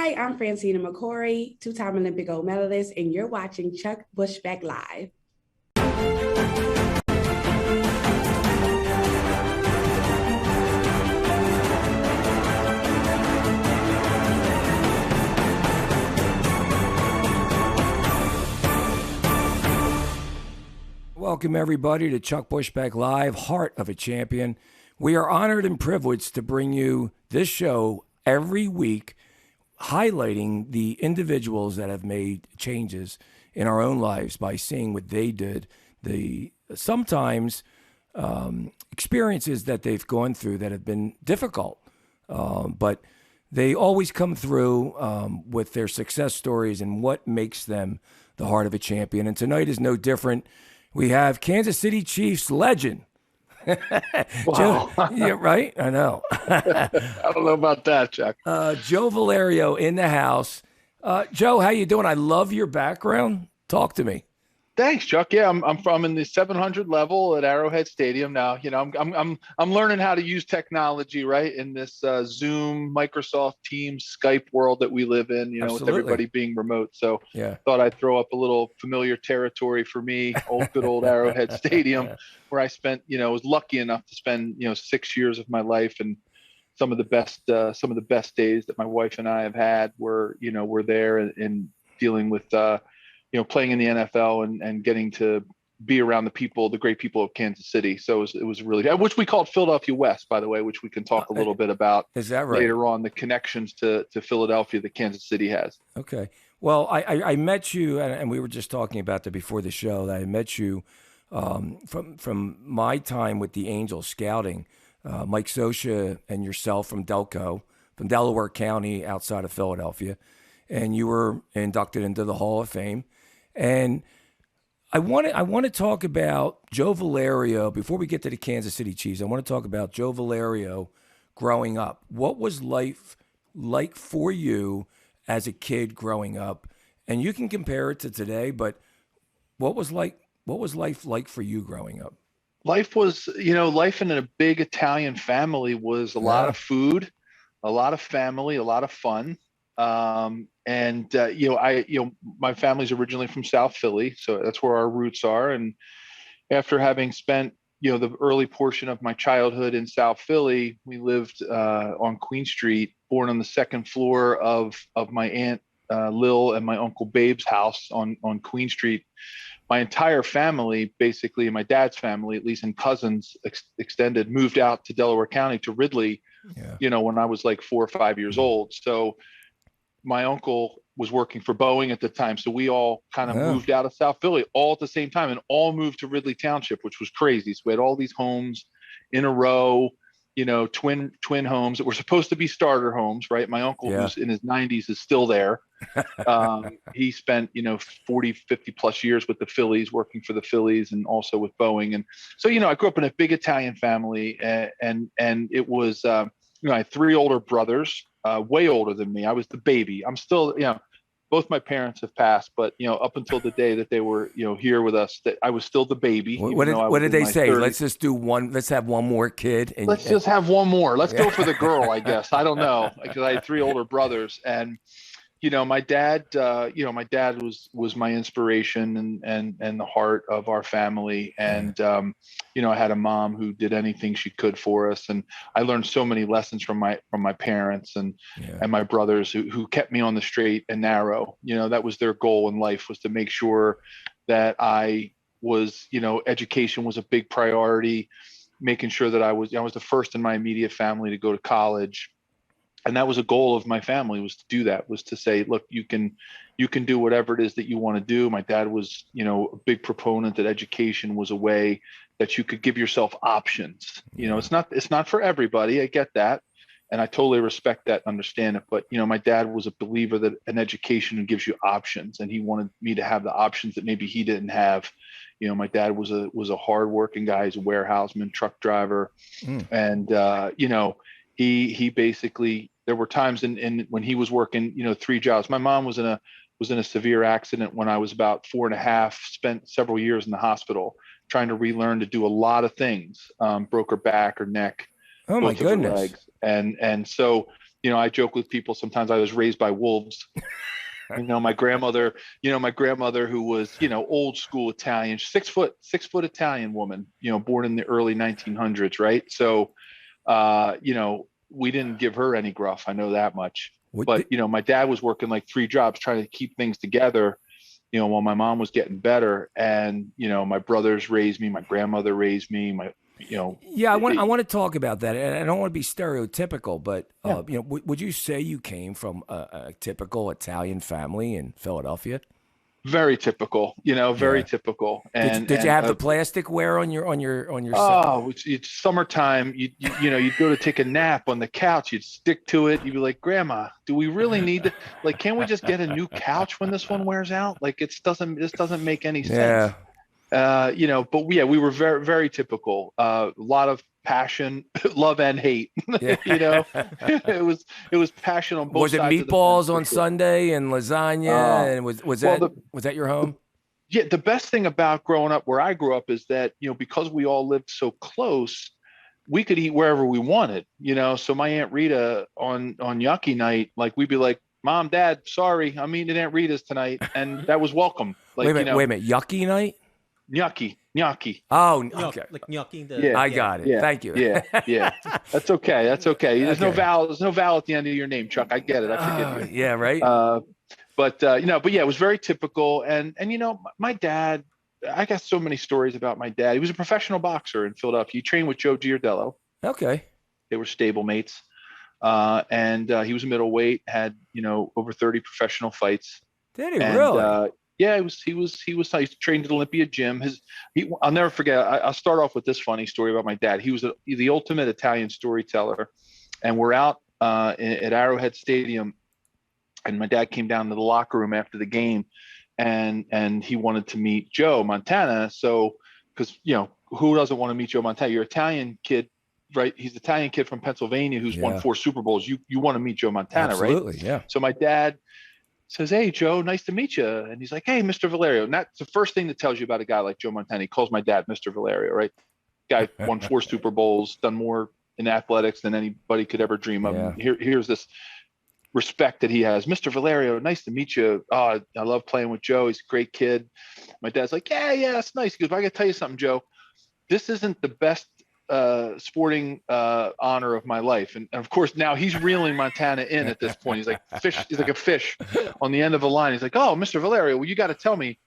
Hi, I'm Francina McCory, two-time Olympic gold medalist, and you're watching Chuck Bushbeck Live. Welcome, everybody, to Chuck Bushbeck Live, Heart of a Champion. We are honored and privileged to bring you this show every week, highlighting the individuals that have made changes in our own lives by seeing what they did, the sometimes experiences that they've gone through that have been difficult, but they always come through with their success stories and what makes them the heart of a champion. And tonight is no different. We have Kansas City Chiefs legend. Wow. Joe, yeah, right? I know. I don't know about that, Chuck. Joe Valerio in the house. Joe, how you doing? I love your background. Talk to me. Thanks, Chuck. Yeah, I'm from in the 700 level at Arrowhead Stadium now. You know, I'm learning how to use technology, right, in this Zoom, Microsoft Teams, Skype world that we live in. You know, Absolutely. with everybody being remote. So, Yeah. thought I'd throw up a little familiar territory for me, good old Arrowhead Stadium, where I spent, was lucky enough to spend, 6 years of my life, and some of the best days that my wife and I have had were there and dealing with. Playing in the NFL and getting to be around the great people of Kansas City. So it was really, which we called Philadelphia West, by the way, which we can talk a little bit about. Is that right? Later on, the connections to Philadelphia that Kansas City has. Okay. Well, I met you, and we were just talking about that before the show, that I met you from my time with the Angels scouting, Mike Sosha and yourself from Delco, from Delaware County outside of Philadelphia. And you were inducted into the Hall of Fame. And I want to talk about Joe Valerio before we get to the Kansas City Chiefs. I want to talk about Joe Valerio growing up. What was life like for you as a kid growing up? And you can compare it to today, but what was life like for you growing up? Life was, life in a big Italian family was a lot of food, a lot of family, a lot of fun. My family's originally from South Philly, so that's where our roots are. And after having spent, the early portion of my childhood in South Philly, we lived on Queen Street, born on the second floor of my aunt Lil and my uncle Babe's house on Queen Street. My entire family, basically, my dad's family, at least in cousins extended, moved out to Delaware County to Ridley, when I was like 4 or 5 years old. So my uncle was working for Boeing at the time. So we all kind of moved out of South Philly all at the same time and all moved to Ridley Township, which was crazy. So we had all these homes in a row, twin homes that were supposed to be starter homes, right? My uncle, who's in his 90s, is still there. He spent, 40, 50 plus years with the Phillies, working for the Phillies and also with Boeing. And so, I grew up in a big Italian family and it was, I had 3 older brothers, way older than me. I was the baby. I'm still, both my parents have passed, but, up until the day that they were, here with us, that I was still the baby. What did they say? 30s. Let's just do one. Let's have one more kid. Let's just have one more. Let's go for the girl, I guess. I don't know, because I had 3 older brothers. And, my dad, was my inspiration and the heart of our family. And, I had a mom who did anything she could for us. And I learned so many lessons from my parents and my brothers who kept me on the straight and narrow. That was their goal in life, was to make sure that I was, education was a big priority, making sure that I was the first in my immediate family to go to college. And that was a goal of my family, was to do that, was to say, look, you can do whatever it is that you want to do. My dad was, a big proponent that education was a way that you could give yourself options. It's not for everybody. I get that. And I totally respect that, understand it. But, my dad was a believer that an education gives you options, and he wanted me to have the options that maybe he didn't have. My dad was a hardworking guy. He's a warehouseman, truck driver. And, he basically, there were times in when he was working, 3 jobs. My mom was in a severe accident when I was about 4.5, spent several years in the hospital trying to relearn to do a lot of things, broke her back, her neck, oh my goodness. Legs. And so, I joke with people sometimes I was raised by wolves. My grandmother, who was, old school Italian, 6 foot Italian woman, born in the early 1900s. Right. So, we didn't give her any gruff. I know that much. But, my dad was working like 3 jobs trying to keep things together, while my mom was getting better. And, my brothers raised me, my grandmother raised me, Yeah, I want to talk about that. And I don't want to be stereotypical, but, would you say you came from a typical Italian family in Philadelphia? Very typical, very typical. And did you have the plasticware on your? Oh, it's summertime. You'd go to take a nap on the couch. You'd stick to it. You'd be like, Grandma, do we really need to? Like, can't we just get a new couch when this one wears out? Like, this doesn't make any sense. But yeah, we were very, very typical. A lot of passion, love and hate. It was passion on both sides. Was it meatballs on Sunday and lasagna? And was that your home? Yeah, the best thing about growing up where I grew up is that, because we all lived so close, we could eat wherever we wanted, So my Aunt Rita on Yucky night, like we'd be like, Mom, Dad, sorry, I'm eating at Aunt Rita's tonight. And that was welcome. Like, wait a minute. Yucky night? Gnocchi. Oh, okay. Like gnocchi. I got it. Yeah. Thank you. Yeah. That's okay. There's no vowel. There's no vowel at the end of your name, Chuck. I get it. I forgive you. Yeah, right. But it was very typical. And my dad, I got so many stories about my dad. He was a professional boxer in Philadelphia. He trained with Joe Giardello. Okay. They were stablemates. And he was a middleweight, had, over 30 professional fights. Did he really? Yeah, he was trained at Olympia Gym. I'll never forget. I'll start off with this funny story about my dad. He was the ultimate Italian storyteller, and we're out at Arrowhead Stadium, and my dad came down to the locker room after the game, and he wanted to meet Joe Montana. So, because who doesn't want to meet Joe Montana? You're an Italian kid, right? He's an Italian kid from Pennsylvania who's won 4 Super Bowls. You want to meet Joe Montana, right? Absolutely, yeah. So my dad says, "Hey, Joe, nice to meet you." And he's like, "Hey, Mr. Valerio." And that's the first thing that tells you about a guy like Joe Montana. He calls my dad Mr. Valerio, right? Guy won 4 Super Bowls, done more in athletics than anybody could ever dream of. Yeah. Here's this respect that he has. "Mr. Valerio, nice to meet you. Oh, I love playing with Joe. He's a great kid." My dad's like, yeah, it's nice. He goes, "But I got to tell you something, Joe. This isn't the best sporting honor of my life." And of course now he's reeling Montana in at this point. He's like a fish on the end of a line. He's like, "Oh, Mr. Valerio, well, you got to tell me,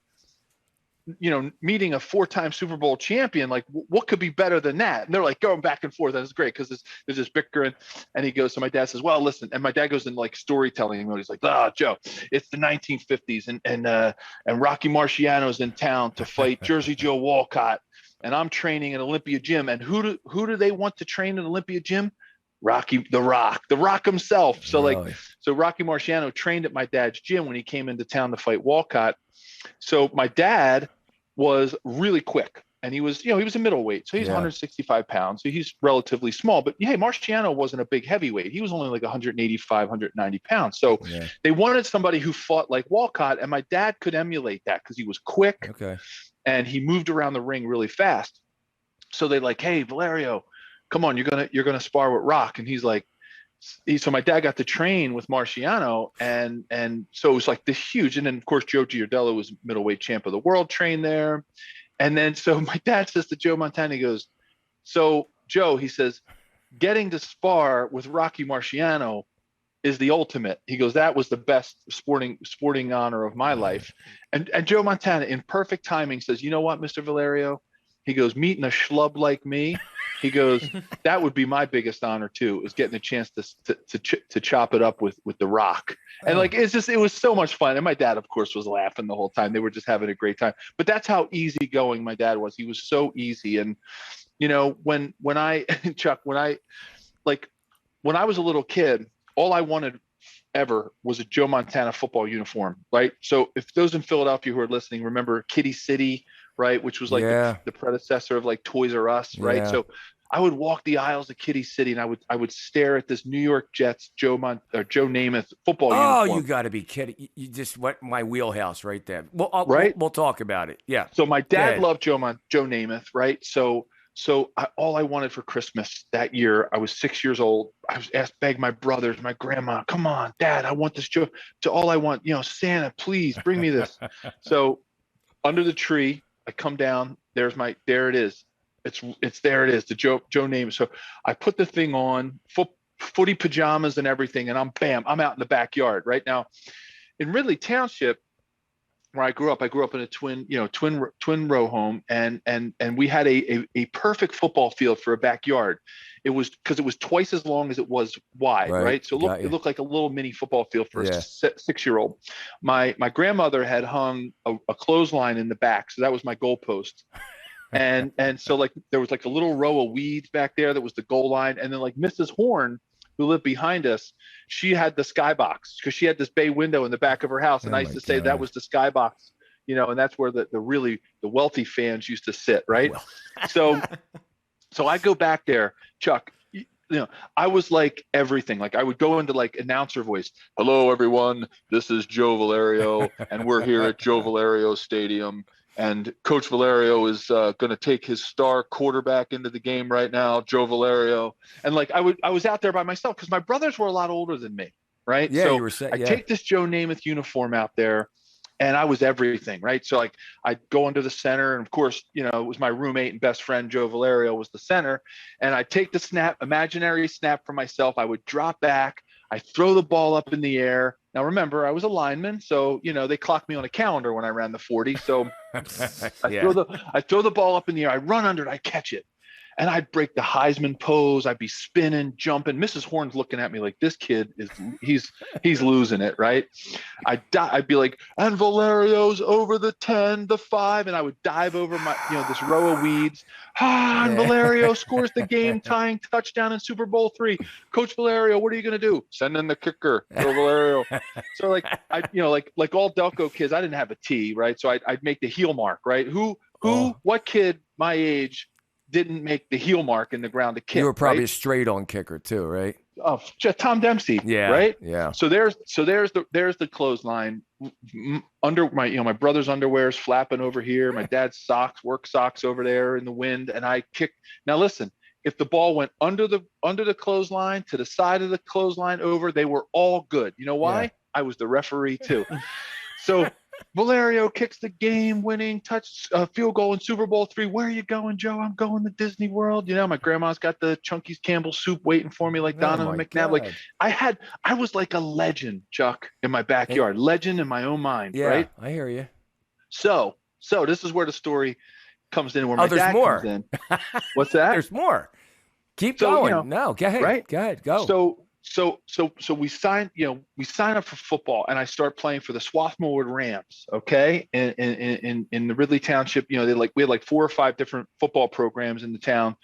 meeting a 4-time Super Bowl champion, like what could be better than that?" And they're like going back and forth. And it's great because there's this bickering. And he goes, so my dad says, "Well, listen," and my dad goes in like storytelling mode. He's like, Joe, it's the 1950s and Rocky Marciano's in town to fight Jersey Joe Walcott. And I'm training at Olympia Gym. And who do they want to train at Olympia Gym? Rocky, the Rock himself. So really? So Rocky Marciano trained at my dad's gym when he came into town to fight Walcott. So my dad was really quick, and he was a middleweight. So he's 165 pounds. So he's relatively small, but hey, Marciano wasn't a big heavyweight. He was only like 185, 190 pounds. So they wanted somebody who fought like Walcott, and my dad could emulate that because he was quick. Okay. And he moved around the ring really fast. So they like, "Hey, Valerio, come on, you're gonna spar with Rock." And he's like, so my dad got to train with Marciano, and so it was like this huge. And then of course Joe Giardello was middleweight champ of the world, trained there. And then so my dad says to Joe Montana, he goes, "So Joe," he says, "getting to spar with Rocky Marciano is the ultimate." He goes, "That was the best sporting honor of my life." And Joe Montana, in perfect timing, says, "You know what, Mr. Valerio?" He goes, "Meeting a schlub like me," he goes, "that would be my biggest honor too, is getting a chance to chop it up with the Rock." And like, it was so much fun. And my dad, of course, was laughing the whole time. They were just having a great time. But that's how easygoing my dad was. He was so easy. And when I Chuck, when I was a little kid, all I wanted ever was a Joe Montana football uniform, right? So if those in Philadelphia who are listening remember Kitty City, right, which was like the predecessor of like Toys R Us, right? Yeah. So I would walk the aisles of Kitty City, and I would stare at this New York Jets Joe Namath football uniform. Oh, you got to be kidding! You just went my wheelhouse right there. Well, right? We'll talk about it. Yeah. So my dad loved Joe Namath, right? So all I wanted for Christmas that year, I was 6 years old. I was begged my brothers, my grandma, come on, Dad, I want this Joe. To all I want, Santa, please bring me this. So under the tree, I come down. There it is. There it is. The Joe name. So I put the thing on, footy pajamas and everything, and I'm out in the backyard right now in Ridley Township, where I grew up in a twin row home, and we had a perfect football field for a backyard. It was because it was twice as long as it was wide, right? So it looked like a little mini football field for a 6-year-old. My grandmother had hung a clothesline in the back, so that was my goalpost. And so like there was like a little row of weeds back there that was the goal line, and then like Mrs. Horn, who lived behind us, she had the skybox because she had this bay window in the back of her house. And I used to say that was the skybox, and that's where the wealthy fans used to sit, right? Well. So I go back there, Chuck, I was like everything. Like I would go into like announcer voice. Hello, everyone. This is Joe Valerio, and we're here at Joe Valerio Stadium. And Coach Valerio is going to take his star quarterback into the game right now, Joe Valerio. And like I was out there by myself because my brothers were a lot older than me, right? Yeah, so you were saying, I take this Joe Namath uniform out there, and I was everything, right? So like I'd go into the center, and of course, it was my roommate and best friend Joe Valerio was the center, and I'd take the imaginary snap for myself. I would drop back, I throw the ball up in the air. Now, remember, I was a lineman, so, they clocked me on a calendar when I ran the 40. So I throw the ball up in the air. I run under it. I catch it. And I'd break the Heisman pose. I'd be spinning, jumping. Mrs. Horn's looking at me like, this kid he's losing it, right? I'd be like, and Valerio's over the 10, the 5, and I would dive over my, this row of weeds. And Valerio scores the game-tying touchdown in Super Bowl III. Coach Valerio, what are you going to do? Send in the kicker, go Valerio. So like, like all Delco kids, I didn't have a T, right? So I'd make the heel mark, right? What kid my age didn't make the heel mark in the ground to kick? You were probably right? a straight on kicker too, right? Oh, Tom Dempsey. Yeah. Right. Yeah. So there's the clothesline under my brother's underwear is flapping over here. My dad's work socks over there in the wind. And I kicked. Now listen, if the ball went under the clothesline to the side of the clothesline over, they were all good. You know why? Yeah. I was the referee too. So Valerio kicks the game-winning field goal in Super Bowl III. Where are you going, Joe? I'm going to Disney World. My grandma's got the Chunky's Campbell soup waiting for me, like Donovan McNabb. Like I was like a legend, Chuck, in my backyard. Legend in my own mind. Yeah, right? I hear you. So this is where the story comes in. Where my dad comes in. What's that? There's more. Keep going. No, go ahead. Right? Go ahead. Go. So we sign up for football, and I start playing for the Swarthmore Rams. Okay. In the Ridley Township, we had like 4 or 5 different football programs in the town,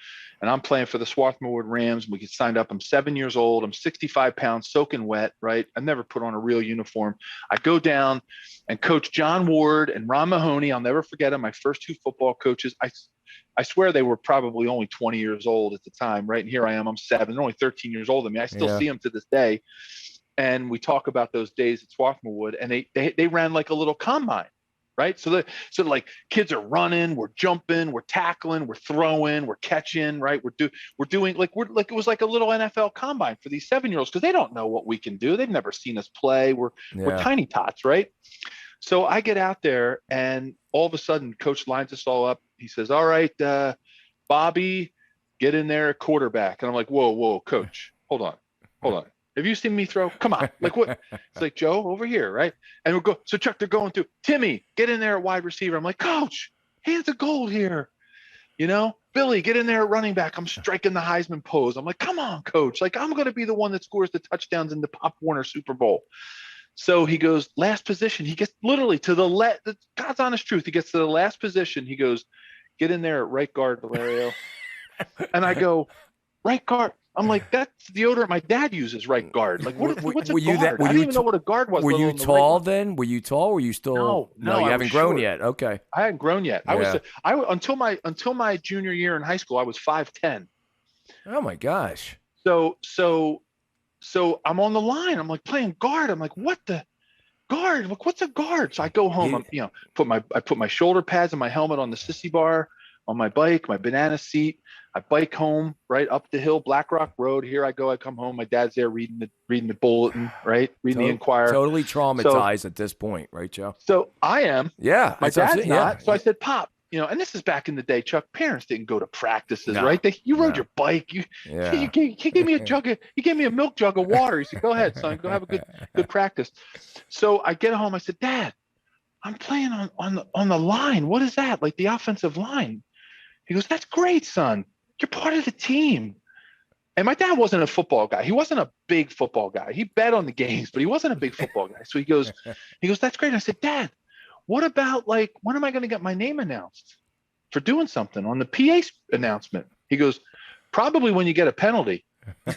and I'm playing for the Swarthmore Rams. We get signed up. I'm 7 years old. I'm 65 pounds, soaking wet. Right. I never put on a real uniform. I go down, and Coach John Ward and Ron Mahoney, I'll never forget them. My first 2 football coaches. I swear they were probably only 20 years old at the time, right? And here I am, I'm 7. They're only 13 years older than me. I still see them to this day. And we talk about those days at Swarthmore, and they ran like a little combine, right? So like kids are running, we're jumping, we're tackling, we're throwing, we're catching, right? We're doing like it was like a little NFL combine for these 7-year-olds because they don't know what we can do. They've never seen us play. We're tiny tots, right? So I get out there, and all of a sudden, Coach lines us all up. He says, all right, Bobby, get in there at quarterback. And I'm like, whoa, Coach, hold on. Have you seen me throw? Come on. Like what? It's like, Joe, over here, right? And we'll go. So Chuck, they're going through. Timmy, get in there at wide receiver. I'm like, Coach, hands of gold here. Billy, get in there at running back. I'm striking the Heisman pose. I'm like, come on, Coach. Like, I'm going to be the one that scores the touchdowns in the Pop Warner Super Bowl. So he goes, last position. He gets literally to the left. God's honest truth. He gets to the last position. He goes, get in there at right guard, Valerio. And I go, right guard. I'm like, that's the deodorant my dad uses, right guard. Like, what's a guard? I didn't even know what a guard was. Were you tall then? Were you tall? Were you still? No, you haven't grown yet. Okay. I hadn't grown yet. Yeah. I was until my junior year in high school, I was 5'10". Oh my gosh. So I'm on the line. I'm like playing guard. I'm like, what the guard? I'm like, what's a guard? So I go home. I put my shoulder pads and my helmet on the sissy bar. on my bike, my banana seat. I bike home, right up the hill, Black Rock Road. Here I go. I come home. My dad's there reading the bulletin, right? Reading the Inquirer. Totally traumatized at this point, right, Joe? So I am. Yeah. My dad's not. So yeah. I said, Pop, and this is back in the day, Chuck. Parents didn't go to practices, right? You rode your bike. He gave me he gave me a milk jug of water. He said, go ahead, son, go have a good practice. So I get home. I said, Dad, I'm playing on the line. What is that? Like the offensive line. He goes, that's great, son. You're part of the team. And my dad wasn't a football guy. He wasn't a big football guy. He bet on the games, but he wasn't a big football guy. So he goes, that's great. I said, Dad, what about when am I going to get my name announced for doing something on the PA announcement? He goes, probably when you get a penalty,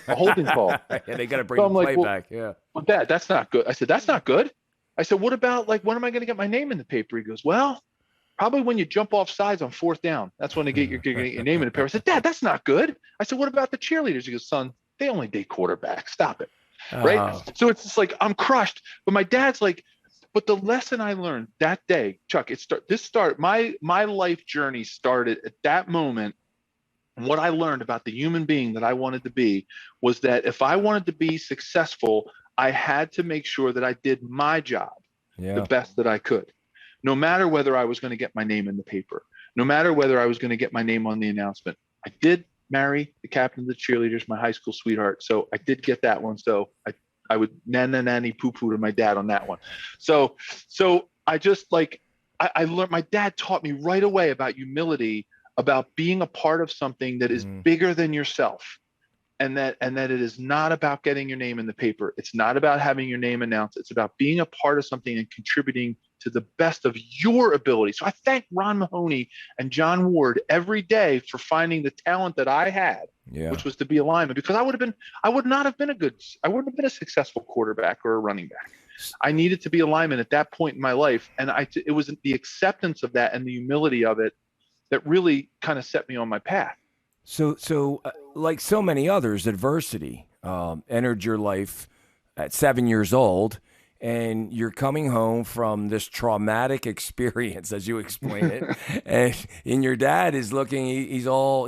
a holding call. Yeah, they got to bring the play back. Yeah. Well, Dad, that's not good. I said, that's not good. I said, what about when am I going to get my name in the paper? He goes, well, probably when you jump off sides on 4th down. That's when they get your name in the paper. I said, Dad, that's not good. I said, what about the cheerleaders? He goes, son, they only date quarterback. Stop it. Right. So it's just I'm crushed. But my dad's but the lesson I learned that day, Chuck, my life journey started at that moment. And what I learned about the human being that I wanted to be was that if I wanted to be successful, I had to make sure that I did my job the best that I could. No matter whether I was going to get my name in the paper, no matter whether I was going to get my name on the announcement. I did marry the captain of the cheerleaders, my high school sweetheart. So I did get that one. So I would nanny poo-poo to my dad on that one. So I just I learned, my dad taught me right away about humility, about being a part of something that is bigger than yourself. And that it is not about getting your name in the paper. It's not about having your name announced. It's about being a part of something and contributing to the best of your ability. So I thank Ron Mahoney and John Ward every day for finding the talent that I had, which was to be a lineman, because I wouldn't have been a successful quarterback or a running back. I needed to be a lineman at that point in my life. And it was the acceptance of that and the humility of it that really kind of set me on my path. So like so many others, adversity entered your life at 7 years old, and you're coming home from this traumatic experience, as you explain it, and your dad is looking, he's all,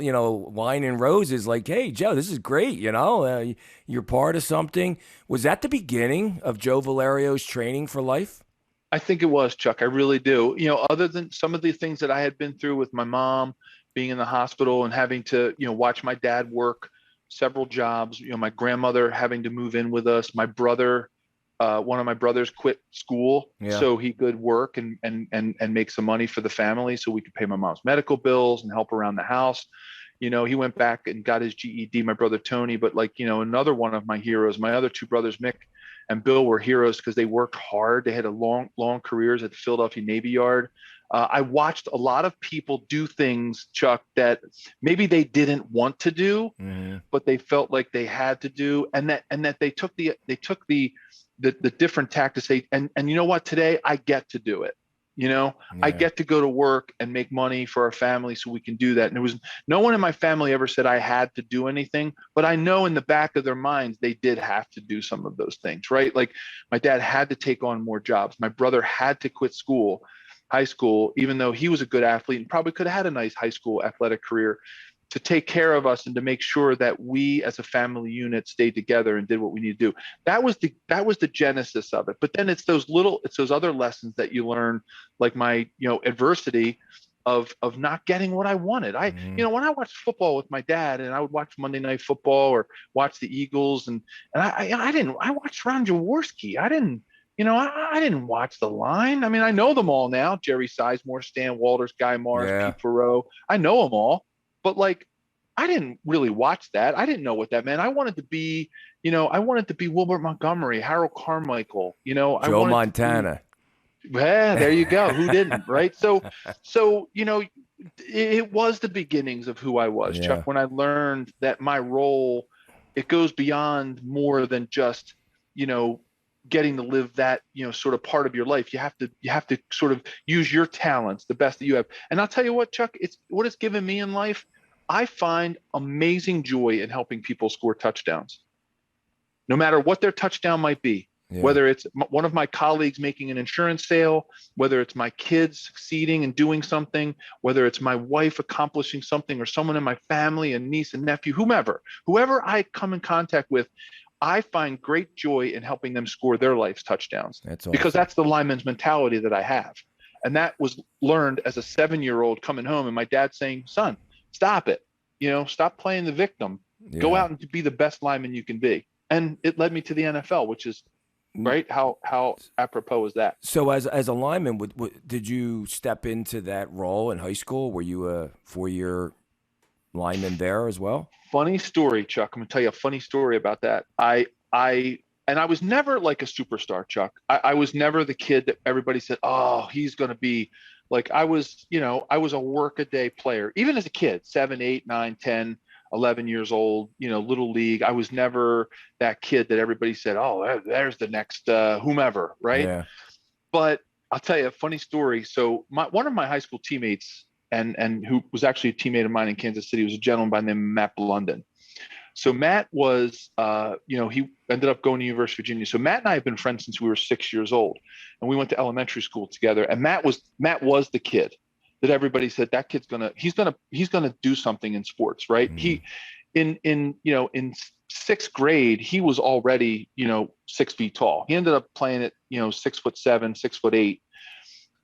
wine and roses, like, hey, Joe, this is great, you're part of something. Was that the beginning of Joe Valerio's training for life? I think it was, Chuck. I really do. Other than some of the things that I had been through with my mom, being in the hospital and having to, watch my dad work several jobs, my grandmother having to move in with us, my brother, one of my brothers quit school so he could work and make some money for the family so we could pay my mom's medical bills and help around the house. He went back and got his GED, my brother Tony, but another one of my heroes, my other two brothers, Mick and Bill, were heroes because they worked hard. They had long careers at the Philadelphia Navy Yard. I watched a lot of people do things, Chuck, that maybe they didn't want to do, but they felt like they had to do, and that they took the different tack to say, and you know what, today I get to do it. I get to go to work and make money for our family so we can do that. And there was no one in my family ever said I had to do anything, but I know in the back of their minds, they did have to do some of those things, right? Like my dad had to take on more jobs. My brother had to quit high school, even though he was a good athlete and probably could have had a nice high school athletic career, to take care of us and to make sure that we as a family unit stayed together and did what we need to do. That was the genesis of it. But then it's those other lessons that you learn, like my, adversity of not getting what I wanted. When I watched football with my dad, and I would watch Monday Night Football or watch the Eagles, and I watched Ron Jaworski. I didn't watch the line. I mean, I know them all now. Jerry Sizemore, Stan Walters, Guy Morris, Pete Perot. I know them all. But I didn't really watch that. I didn't know what that meant. I wanted to be, Wilbert Montgomery, Harold Carmichael, Joe Montana. There you go. Who didn't, right? So, it was the beginnings of who I was, Chuck, when I learned that my role, it goes beyond more than just, getting to live that, sort of part of your life. You have to sort of use your talents, the best that you have. And I'll tell you what, Chuck, what it's given me in life. I find amazing joy in helping people score touchdowns, no matter what their touchdown might be. whether it's one of my colleagues making an insurance sale, whether it's my kids succeeding and doing something, whether it's my wife accomplishing something, or someone in my family, a niece and nephew, whoever I come in contact with, I find great joy in helping them score their life's touchdowns. That's awesome. Because that's the lineman's mentality that I have. And that was learned as a 7-year-old coming home, and my dad saying, son, stop it. Stop playing the victim. Yeah. Go out and be the best lineman you can be. And it led me to the NFL, which is right. How apropos is that? So as a lineman, did you step into that role in high school? Were you a 4-year lineman there as well? Funny story, Chuck. I'm gonna tell you a funny story about that. I was never like a superstar, Chuck. I was never the kid that everybody said, oh, he's gonna be like. I was a work-a-day player, even as a kid, 7, 8, 9, 10, 11 years old, little league. I was never that kid that everybody said, oh, there's the next whomever, right? Yeah. But I'll tell you a funny story. So one of my high school teammates, and who was actually a teammate of mine in Kansas City, was a gentleman by the name of Matt Blunden. So Matt was, he ended up going to University of Virginia. So Matt and I have been friends since we were 6 years old, and we went to elementary school together. And Matt was the kid that everybody said, that kid's he's gonna do something in sports, right? Mm-hmm. In 6th grade, he was already 6 feet tall. He ended up playing at 6'7", 6'8".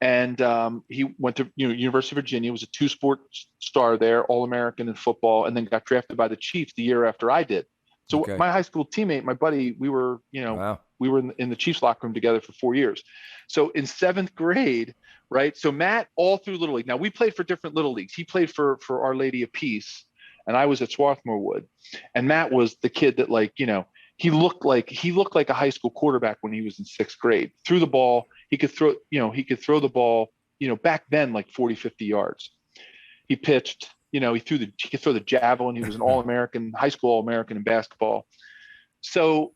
And he went to University of Virginia, was a 2-sport star there, All-American in football, and then got drafted by the Chiefs the year after I did. So my high school teammate, my buddy, we were we were in the Chiefs locker room together for 4 years. So in 7th grade, right? So Matt, all through Little League. Now we played for different Little Leagues. He played for Our Lady of Peace, and I was at Swarthmore Wood. And Matt was the kid that he looked like a high school quarterback when he was in 6th grade. Threw the ball. He could throw the ball, back then, like 40, 50 yards. He pitched, he could throw the javelin. He was an All-American, high school All-American in basketball. So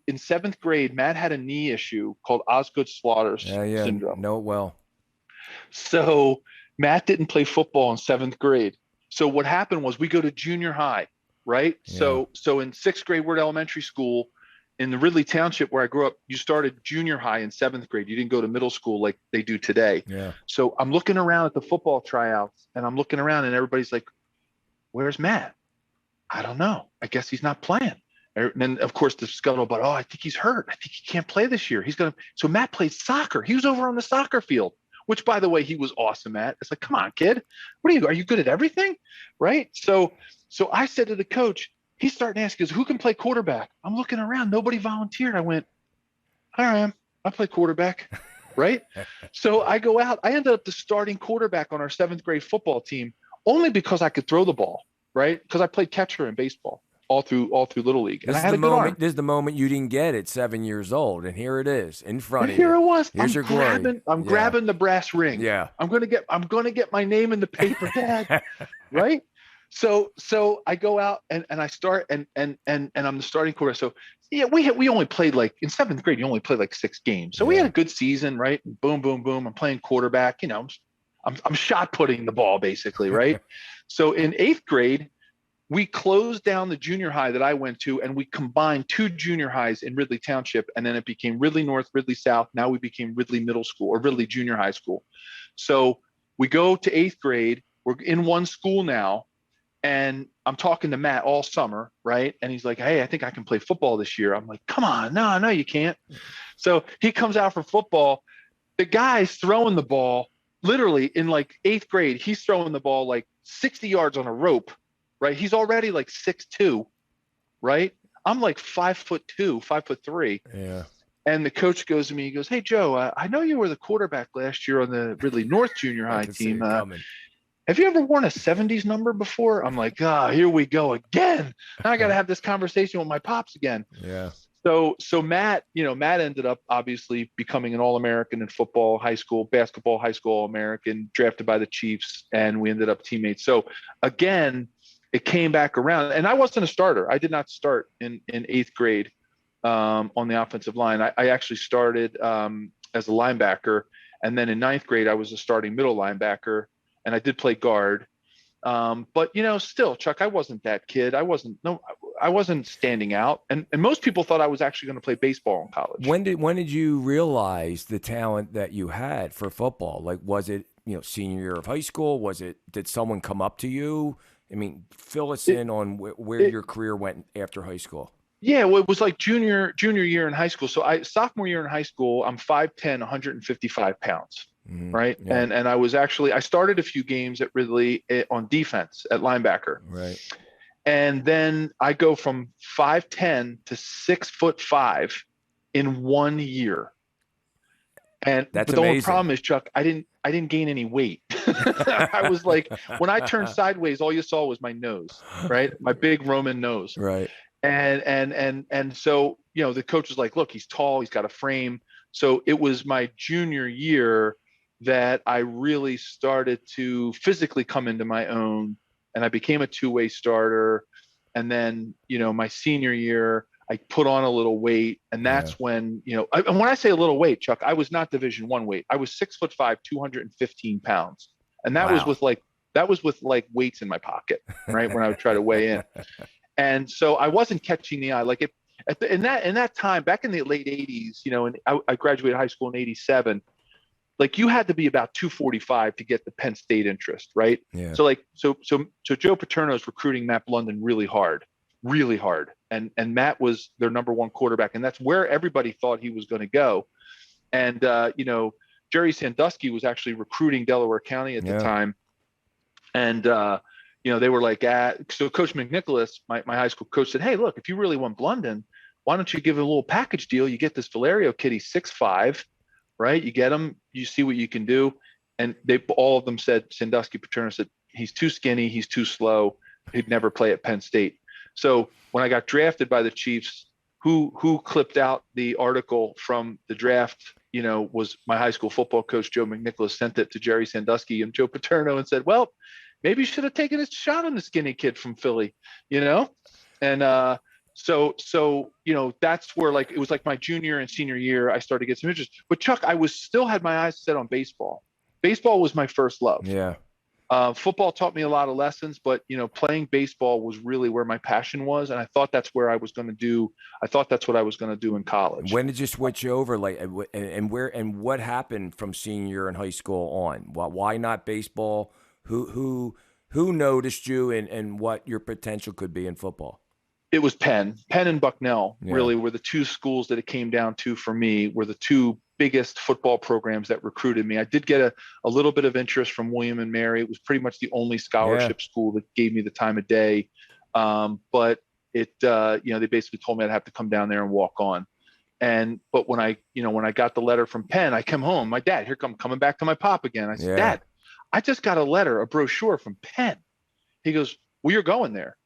in 7th grade, Matt had a knee issue called Osgood-Schlatter's syndrome. Know it well. So Matt didn't play football in 7th grade. So what happened was we go to junior high, right? Yeah. So in 6th grade, we're at elementary school. In the Ridley Township where I grew up, you started junior high in 7th grade. You didn't go to middle school like they do today. Yeah. So I'm looking around at the football tryouts, and I'm looking around, and everybody's like, where's Matt? I don't know. I guess he's not playing. And then, of course, the scuttlebutt, I think he's hurt. I think he can't play this year. So Matt played soccer. He was over on the soccer field, which, by the way, he was awesome at. It's like, come on, kid. Are you good at everything? Right? So I said to the coach, he's starting to ask us, who can play quarterback? I'm looking around. Nobody volunteered. I went, I play quarterback, right? So I go out. I ended up the starting quarterback on our 7th grade football team only because I could throw the ball, right? Because I played catcher in baseball all through Little League. And I had a good arm. This is the moment you didn't get at 7 years old, and here it is in front of you. Here it was. Here's your glory. I'm grabbing the brass ring. Yeah. I'm gonna get my name in the paper, Dad. Right? So I go out and I start and I'm the starting quarterback. So yeah, we only played in 7th grade, you only played 6 games. So we had a good season, right? Boom, boom, boom. I'm playing quarterback, I'm shot putting the ball basically, right? So in 8th grade, we closed down the junior high that I went to, and we combined 2 junior highs in Ridley Township, and then it became Ridley North, Ridley South. Now we became Ridley Middle School or Ridley Junior High School. So we go to 8th grade. We're in one school now. And I'm talking to Matt all summer, right? And he's like, hey, I think I can play football this year. I'm like, come on, no, you can't. So he comes out for football. The guy's throwing the ball literally in 8th grade. He's throwing the ball 60 yards on a rope, right? He's already 6'2", right? I'm 5'2", 5'3". Yeah. And the coach goes to me, he goes, hey, Joe, I know you were the quarterback last year on the Ridley North Junior High team. Have you ever worn a 70s number before? I'm like, here we go again. Now I got to have this conversation with my pops again. Yeah. So Matt, Matt ended up obviously becoming an All-American in football, high school, basketball, high school All-American, drafted by the Chiefs, and we ended up teammates. So again, it came back around, and I wasn't a starter. I did not start in 8th grade on the offensive line. I actually started as a linebacker, and then in 9th grade, I was a starting middle linebacker. And I did play guard. But, still, Chuck, I wasn't that kid. I wasn't standing out, and most people thought I was actually going to play baseball in college. When did you realize the talent that you had for football? Like, was it, senior year of high school? Did someone come up to you? I mean, fill us in on where your career went after high school. Yeah, well, it was like junior year in high school. So sophomore year in high school, I'm 5'10", 155 pounds, right? Yeah. And I started a few games at Ridley on defense at linebacker. Right. And then I go from 5'10" to 6'5" in 1 year. But the only problem is, Chuck, I didn't gain any weight. I was like, when I turned sideways, all you saw was my nose, right? My big Roman nose. Right. And so, the coach was like, look, he's tall, he's got a frame. So it was my junior year that I really started to physically come into my own, and I became a two-way starter. And then, my senior year, I put on a little weight, and that's when, and when I say a little weight, Chuck, I was not Division I weight. I was 6'5", 215 pounds. And that was with like weights in my pocket, right? When I would try to weigh in. And so I wasn't catching the eye. Like in that time, back in the late 80s, and I graduated high school in 87, like you had to be about 245 to get the Penn State interest, right? Yeah. So Joe Paterno is recruiting Matt Blunden really hard. And Matt was their number one quarterback, and that's where everybody thought he was going to go. And, Jerry Sandusky was actually recruiting Delaware County at the time. And, they were like, so Coach McNicholas, my high school coach, said, hey, look, if you really want Blunden, why don't you give a little package deal? You get this Valerio kid, he's 6'5", right? You get him, you see what you can do. And all of them said, Sandusky, Paterno said, he's too skinny, he's too slow, he'd never play at Penn State. So when I got drafted by the Chiefs, who clipped out the article from the draft, was my high school football coach, Joe McNicholas, sent it to Jerry Sandusky and Joe Paterno and said, well, maybe you should have taken a shot on the skinny kid from Philly, And so that's where, like, it was like my junior and senior year, I started to get some interest. But Chuck, I still had my eyes set on baseball. Baseball was my first love. Yeah. Football taught me a lot of lessons, but playing baseball was really where my passion was, and I thought that's where I was going to do. I thought that's what I was going to do in college. When did you switch over? Like, and what happened from senior year in high school on? Why not baseball? Who noticed you, and what your potential could be in football? It was Penn and Bucknell really were the two schools that it came down to for me, were the two biggest football programs that recruited me. I did get a little bit of interest from William and Mary. It was pretty much the only scholarship school that gave me the time of day. But it, they basically told me I'd have to come down there and walk on. But when I got the letter from Penn, I come home, my dad, coming back to my pop again. I said, Dad, I just got a brochure from Penn. He goes, well, you're going there.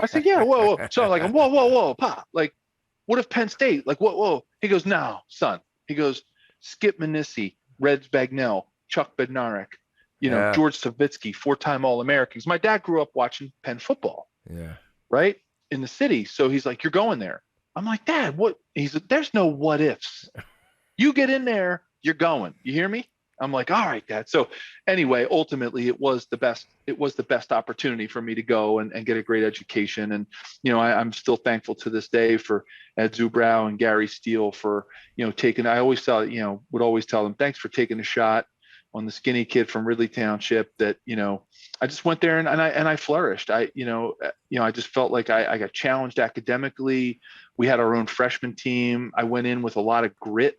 I said, yeah, whoa. So I'm like, whoa, Pop. Like, what if Penn State? Like, whoa. He goes, no, son. He goes, Skip Manissi, Reds Bagnell, Chuck Bednarik, George Savitsky, 4-time All-Americans. My dad grew up watching Penn football, right, in the city. So he's like, you're going there. I'm like, Dad, what? He's like, there's no what ifs. You get in there, you're going. You hear me? I'm like, all right, Dad. So anyway, ultimately it was the best opportunity for me to go and get a great education. And, I'm still thankful to this day for Ed Zubrow and Gary Steele for, I always would always tell them, thanks for taking a shot on the skinny kid from Ridley Township that, I just went there and I flourished. I just felt like I got challenged academically. We had our own freshman team. I went in with a lot of grit.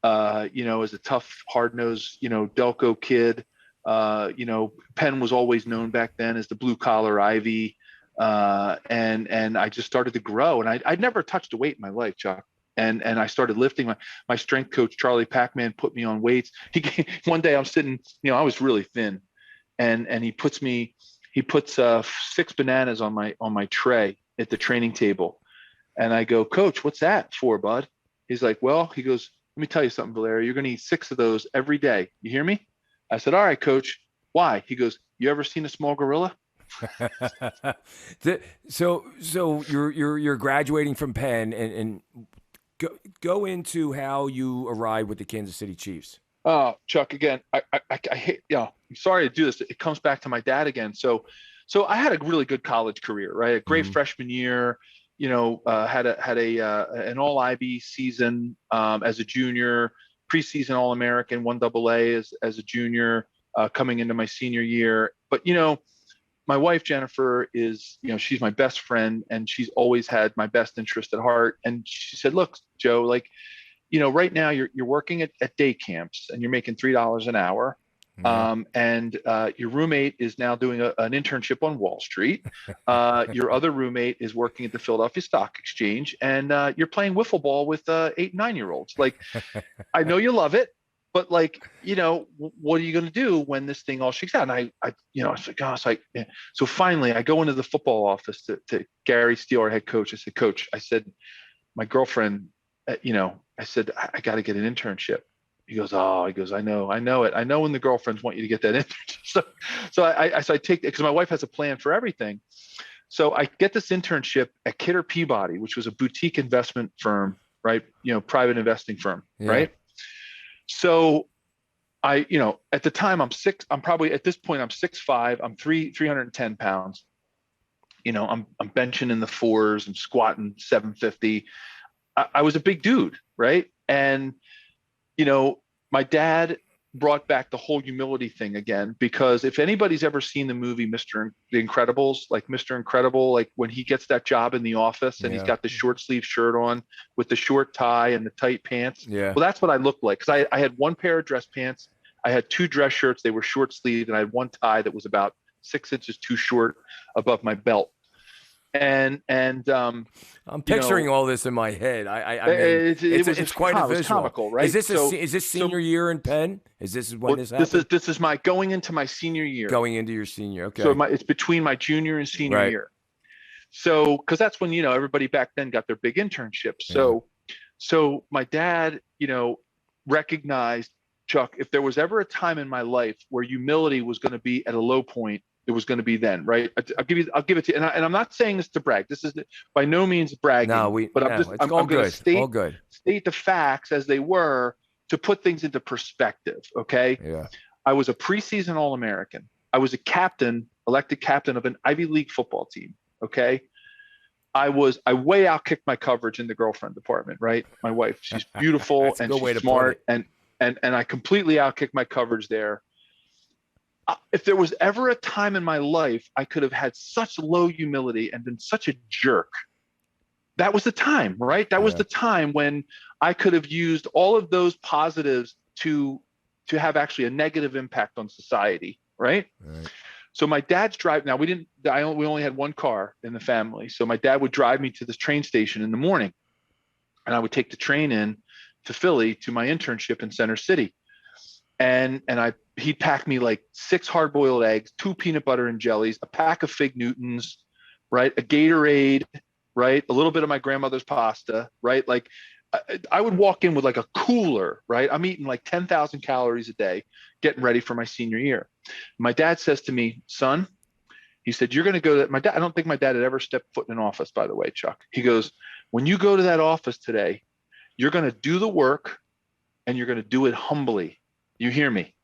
As a tough, hard-nosed, Delco kid. Penn was always known back then as the blue-collar Ivy. And I just started to grow. And I'd never touched a weight in my life, Chuck. And I started lifting. My strength coach, Charlie Pac-Man, put me on weights. One day I'm sitting, I was really thin. And he puts 6 bananas on my tray at the training table. And I go, Coach, what's that for, bud? He's like, well, he goes, let me tell you something, Valerio. You're going to eat 6 of those every day. You hear me? I said, all right, Coach. Why? He goes, you ever seen a small gorilla? So you're graduating from Penn and go into how you arrived with the Kansas City Chiefs. Chuck, again, I hate, I'm sorry to do this. It comes back to my dad again. So So I had a really good college career, right? A great freshman year, had an all IB season as a junior, preseason All American, one AA as a junior coming into my senior year. But my wife Jennifer is, she's my best friend, and she's always had my best interest at heart. And she said, "Look, Joe, like, right now you're working at day camps and you're making $3 an hour. And your roommate is now doing an internship on Wall Street. Your other roommate is working at the Philadelphia Stock Exchange, and you're playing wiffle ball with 8 and 9-year-olds. Like, I know you love it, but like, what are you going to do when this thing all shakes out?" And I was like, "Oh," it's like, yeah. So finally I go into the football office to Gary Steele, our head coach. I said, "Coach," I said, "my girlfriend, I said, I got to get an internship." He goes, "Oh," he goes, I know it. I know when the girlfriends want you to get that internship." So I take it because my wife has a plan for everything. So I get this internship at Kidder Peabody, which was a boutique investment firm, right? Private investing firm, right? So at the time I'm probably at this point, I'm 6'5", I'm 310 pounds. I'm benching in the 4s, I'm squatting 750. I was a big dude, right? And my dad brought back the whole humility thing again, because if anybody's ever seen the movie The Incredibles, like Mr. Incredible, like when he gets that job in the office and he's got the short sleeve shirt on with the short tie and the tight pants. Yeah. Well, that's what I looked like, because I had one pair of dress pants, I had 2 dress shirts, they were short sleeved, and I had one tie that was about 6 inches too short above my belt. And I'm picturing all this in my head. I mean, it's quite a visual. It's comical, right? Is this senior year in Penn? Is this when this happened? This is my going into my senior year. Going into your senior, okay. So it's between my junior and senior year. So because that's when everybody back then got their big internships. So my dad recognized, Chuck, if there was ever a time in my life where humility was going to be at a low point, it was going to be then, right? I'll give it to you. And I'm not saying this to brag. This is by no means bragging. I'm going to state the facts as they were to put things into perspective. Okay. Yeah. I was a preseason All-American. I was a elected captain of an Ivy League football team. Okay. I way outkicked my coverage in the girlfriend department, right? My wife, she's beautiful and she's smart, and I completely outkicked my coverage there. If there was ever a time in my life I could have had such low humility and been such a jerk, that was the time, right? That was the time when I could have used all of those positives to have actually a negative impact on society, right? So my dad's drive. Now we only had one car in the family. So my dad would drive me to this train station in the morning, and I would take the train in to Philly to my internship in Center City. And he'd pack me like 6 hard-boiled eggs, 2 peanut butter and jellies, a pack of Fig Newtons, right? A Gatorade, right? A little bit of my grandmother's pasta, right? Like I would walk in with like a cooler, right? I'm eating like 10,000 calories a day, getting ready for my senior year. My dad says to me, "Son," he said, "you're going to go to my dad." I don't think my dad had ever stepped foot in an office, by the way, Chuck. He goes, "When you go to that office today, you're going to do the work and you're going to do it humbly. You hear me?"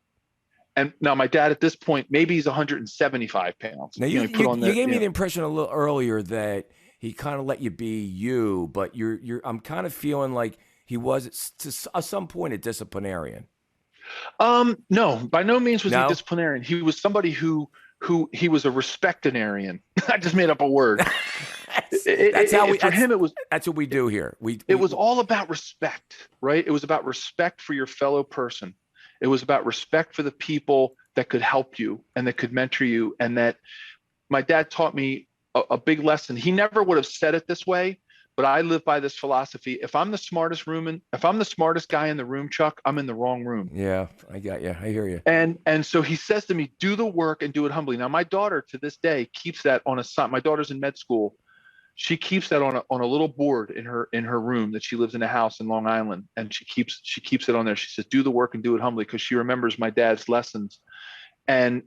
And now my dad at this point, maybe he's 175 pounds. Now you gave me the impression a little earlier that he kind of let you be you, but I'm kind of feeling like he was at some point a disciplinarian. No, by no means was he a disciplinarian. He was somebody who he was a respectinarian. I just made up a word. That's what we do here. It was all about respect, right? It was about respect for your fellow person. It was about respect for the people that could help you and that could mentor you. And that my dad taught me a big lesson. He never would have said it this way, but I live by this philosophy. If I'm the smartest guy in the room, Chuck, I'm in the wrong room. Yeah, I got you. I hear you. And so he says to me, "Do the work and do it humbly." Now, my daughter to this day keeps that on a sign. My daughter's in med school. She keeps that on a little board in her room that she lives in a house in Long Island, and she keeps it on there. She says, "Do the work and do it humbly," because she remembers my dad's lessons. And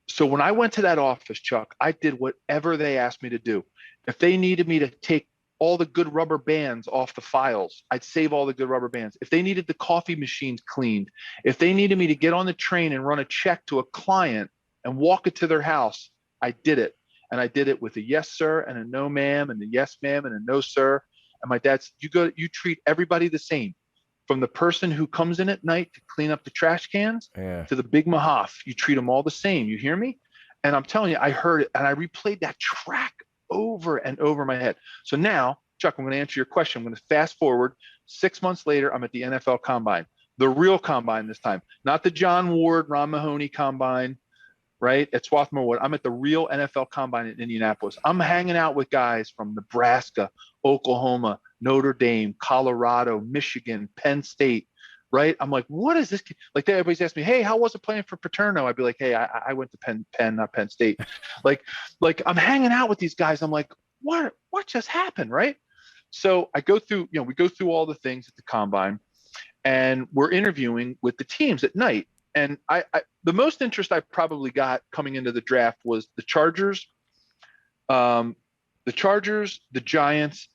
so when I went to that office, Chuck, I did whatever they asked me to do. If they needed me to take all the good rubber bands off the files, I'd save all the good rubber bands. If they needed the coffee machines cleaned, if they needed me to get on the train and run a check to a client and walk it to their house, I did it. And I did it with a yes, sir, and a no, ma'am, and a yes, ma'am, and a no, sir. And my dad said, you treat everybody the same, from the person who comes in at night to clean up the trash cans to the big mahaf. You treat them all the same. You hear me? And I'm telling you, I heard it, and I replayed that track over and over in my head. So now, Chuck, I'm going to answer your question. I'm going to fast forward. 6 months later, I'm at the NFL Combine, the real Combine this time, not the John Ward, Ron Mahoney Combine, right, at Swarthmore Wood. I'm at the real NFL Combine in Indianapolis. I'm hanging out with guys from Nebraska, Oklahoma, Notre Dame, Colorado, Michigan, Penn State, right? I'm like, what is this? Like, everybody's asking me, hey, how was it playing for Paterno? I'd be like, hey, I went to Penn, not Penn State. like I'm hanging out with these guys. I'm like, what just happened, right? So I go through, we go through all the things at the Combine, and we're interviewing with the teams at night. And I the most interest I probably got coming into the draft was the Chargers, the Giants,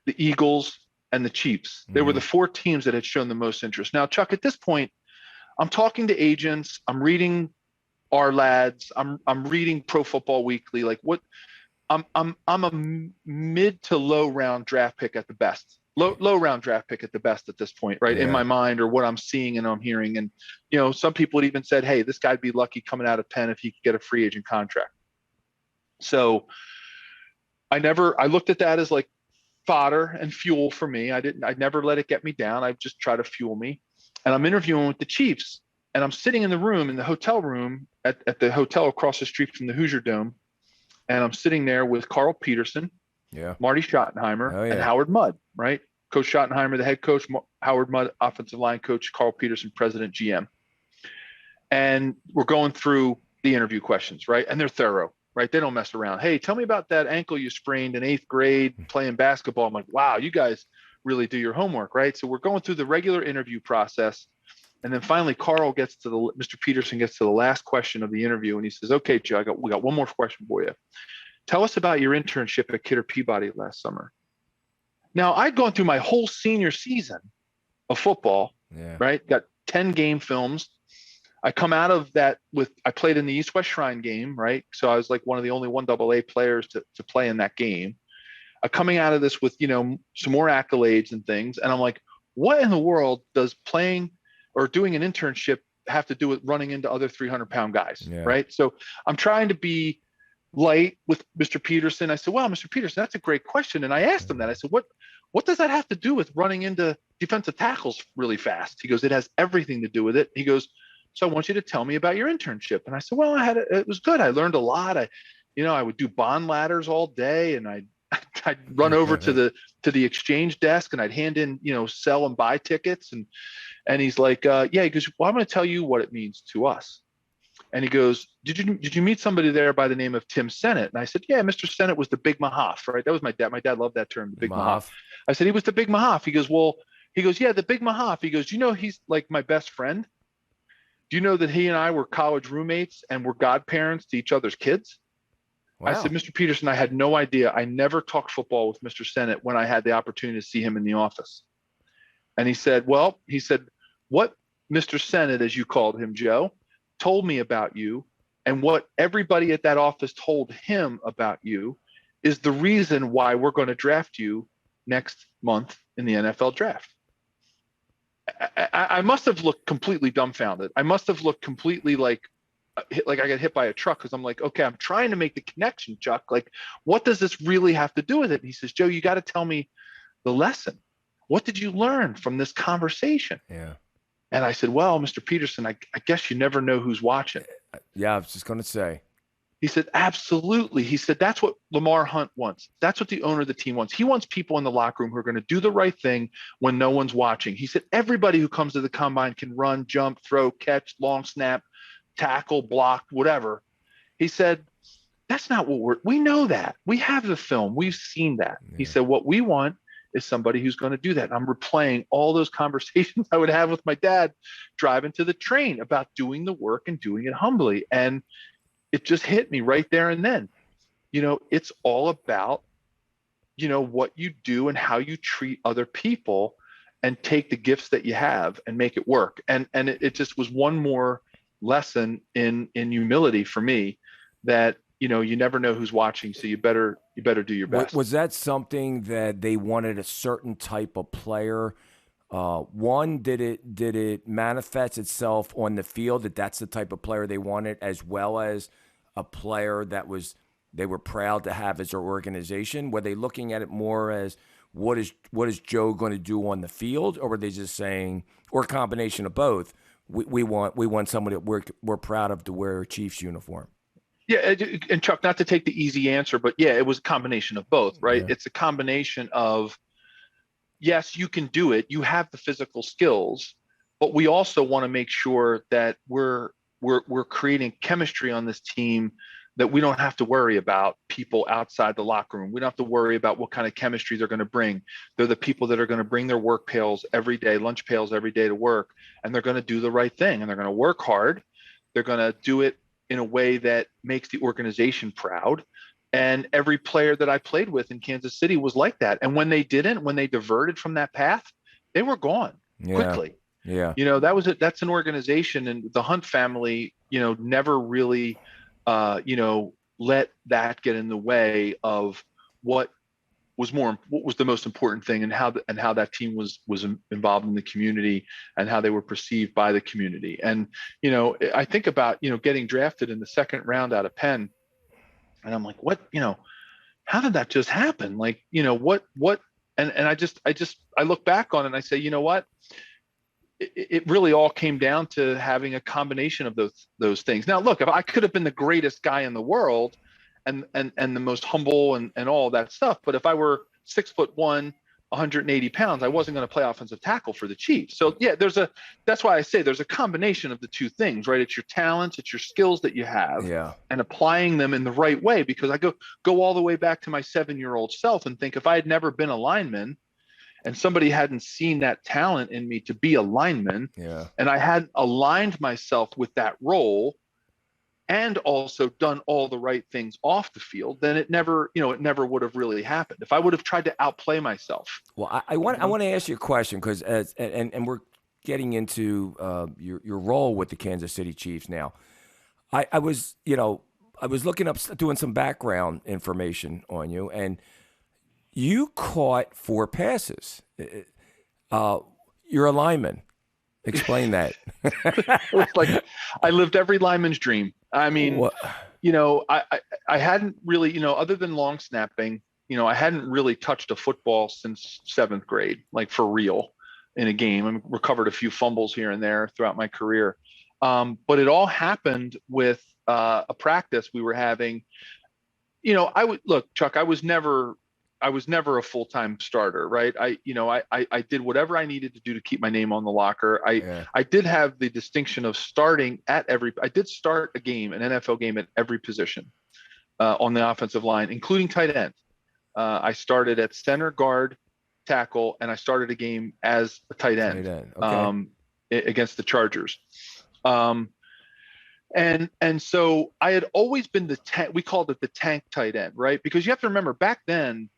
the Eagles, and the Chiefs. They were the 4 teams that had shown the most interest. Now, Chuck, at this point, I'm talking to agents. I'm reading Our Lads. I'm reading Pro Football Weekly. Like, what? I'm a mid to low round draft pick at the best. Low round draft pick at the best at this point, right? Yeah. In my mind, or what I'm seeing and I'm hearing. And, some people had even said, hey, this guy'd be lucky coming out of Penn if he could get a free agent contract. So I looked at that as like fodder and fuel for me. I never let it get me down. I just try to fuel me. And I'm interviewing with the Chiefs, and I'm sitting in the room, in the hotel room at the hotel across the street from the Hoosier Dome. And I'm sitting there with Carl Peterson, Marty Schottenheimer, and Howard Mudd, right? Coach Schottenheimer, the head coach, Howard Mudd, offensive line coach, Carl Peterson, president, GM. And we're going through the interview questions, right? And they're thorough, right? They don't mess around. Hey, tell me about that ankle you sprained in 8th grade playing basketball. I'm like, wow, you guys really do your homework, right? So we're going through the regular interview process. And then finally, Mr. Peterson gets to the last question of the interview. And he says, okay, Joe, we got one more question for you. Tell us about your internship at Kidder Peabody last summer. Now, I'd gone through my whole senior season of football, right? Got 10 game films. I come out of that I played in the East-West Shrine game, right? So I was like one of the only 1AA players to play in that game. Coming out of this with, some more accolades and things. And I'm like, what in the world does playing or doing an internship have to do with running into other 300-pound guys, right? So I'm trying to be light with Mr. Peterson. I said, well, Mr. Peterson, that's a great question. And I asked him that. I said, what does that have to do with running into defensive tackles really fast? He goes, it has everything to do with it. He goes, so I want you to tell me about your internship. And I said, well, it was good. I learned a lot. I would do bond ladders all day, and I'd run over to the exchange desk, and I'd hand in, sell and buy tickets. And he's like, he goes, well, I'm going to tell you what it means to us. And he goes, did you meet somebody there by the name of Tim Sennett? And I said, yeah, Mr. Sennett was the big mahaf, right? That was my dad. My dad loved that term, the big mahaf. I said, he was the big mahaf. He goes, yeah, the big mahaf. He goes, he's like my best friend. Do you know that he and I were college roommates and were godparents to each other's kids? Wow. I said, Mr. Peterson, I had no idea. I never talked football with Mr. Sennett when I had the opportunity to see him in the office. And he said, what Mr. Sennett, as you called him, Joe, told me about you, and what everybody at that office told him about you, is the reason why we're going to draft you next month in the NFL draft. I must have looked completely dumbfounded. I must have looked completely like I got hit by a truck, because I'm like, okay, I'm trying to make the connection, Chuck. Like, what does this really have to do with it? And he says, Joe, you got to tell me the lesson. What did you learn from this conversation? Yeah. And I said, well, Mr. Peterson, I guess you never know who's watching. Yeah, I was just going to say. He said, absolutely. He said, that's what Lamar Hunt wants. That's what the owner of the team wants. He wants people in the locker room who are going to do the right thing when no one's watching. He said, everybody who comes to the combine can run, jump, throw, catch, long snap, tackle, block, whatever. He said, that's not what we know that. We have the film. We've seen that. Yeah. He said, what we want is somebody who's going to do that. And I'm replaying all those conversations I would have with my dad driving to the train about doing the work and doing it humbly. And it just hit me right there and then. It's all about, what you do and how you treat other people, and take the gifts that you have and make it work. And it just was one more lesson in humility for me, that you never know who's watching, so you better do your best. Was that something that they wanted a certain type of player? One, did it manifest itself on the field that that's the type of player they wanted, as well as a player that they were proud to have as their organization? Were they looking at it more as what is Joe going to do on the field, or were they just saying, or a combination of both? We want somebody that we're proud of to wear a Chiefs uniform. Yeah, and Chuck, not to take the easy answer, but yeah, it was a combination of both, right? Yeah. It's a combination of, yes, you can do it. You have the physical skills, but we also want to make sure that we're creating chemistry on this team, that we don't have to worry about people outside the locker room. We don't have to worry about what kind of chemistry they're going to bring. They're the people that are going to bring their work pails every day, lunch pails every day to work, and they're going to do the right thing, and they're going to work hard. They're going to do it in a way that makes the organization proud. And every player that I played with in Kansas City was like that. And when they diverted from that path, they were gone quickly. Yeah. That's an organization, and the Hunt family, never really, let that get in the way of what was the most important thing, and how that team was involved in the community, and how they were perceived by the community. And, I think about, getting drafted in the second round out of Penn, and I'm like, what, how did that just happen? Like, what, and I look back on it and I say, you know what, it really all came down to having a combination of those things. Now, look, if I could have been the greatest guy in the world, and the most humble and all that stuff, but if I were 6'1", 180 pounds, I wasn't going to play offensive tackle for the Chiefs. So yeah, that's why I say there's a combination of the two things, right? It's your talents, it's your skills that you have, and applying them in the right way. Because I go all the way back to my 7-year-old self and think, if I had never been a lineman, and somebody hadn't seen that talent in me to be a lineman, and I hadn't aligned myself with that role, and also done all the right things off the field, then it never would have really happened. If I would have tried to outplay myself. Well, I want to ask you a question, because and we're getting into your role with the Kansas City Chiefs now. I was looking up, doing some background information on you, and you caught 4 passes. You're a lineman. Explain that. It's like I lived every lineman's dream. I mean, I hadn't really, other than long snapping, I hadn't really touched a football since 7th grade, like for real, in a game. I recovered a few fumbles here and there throughout my career. But it all happened with a practice we were having. Chuck, I was never a full-time starter, right? I did whatever I needed to do to keep my name on the locker. I did have the distinction of starting I did start an NFL game at every position on the offensive line, including tight end. I started at center, guard, tackle, and I started a game as a tight end. Against the Chargers. And so I had always been we called it the tank tight end, right? Because you have to remember, back then,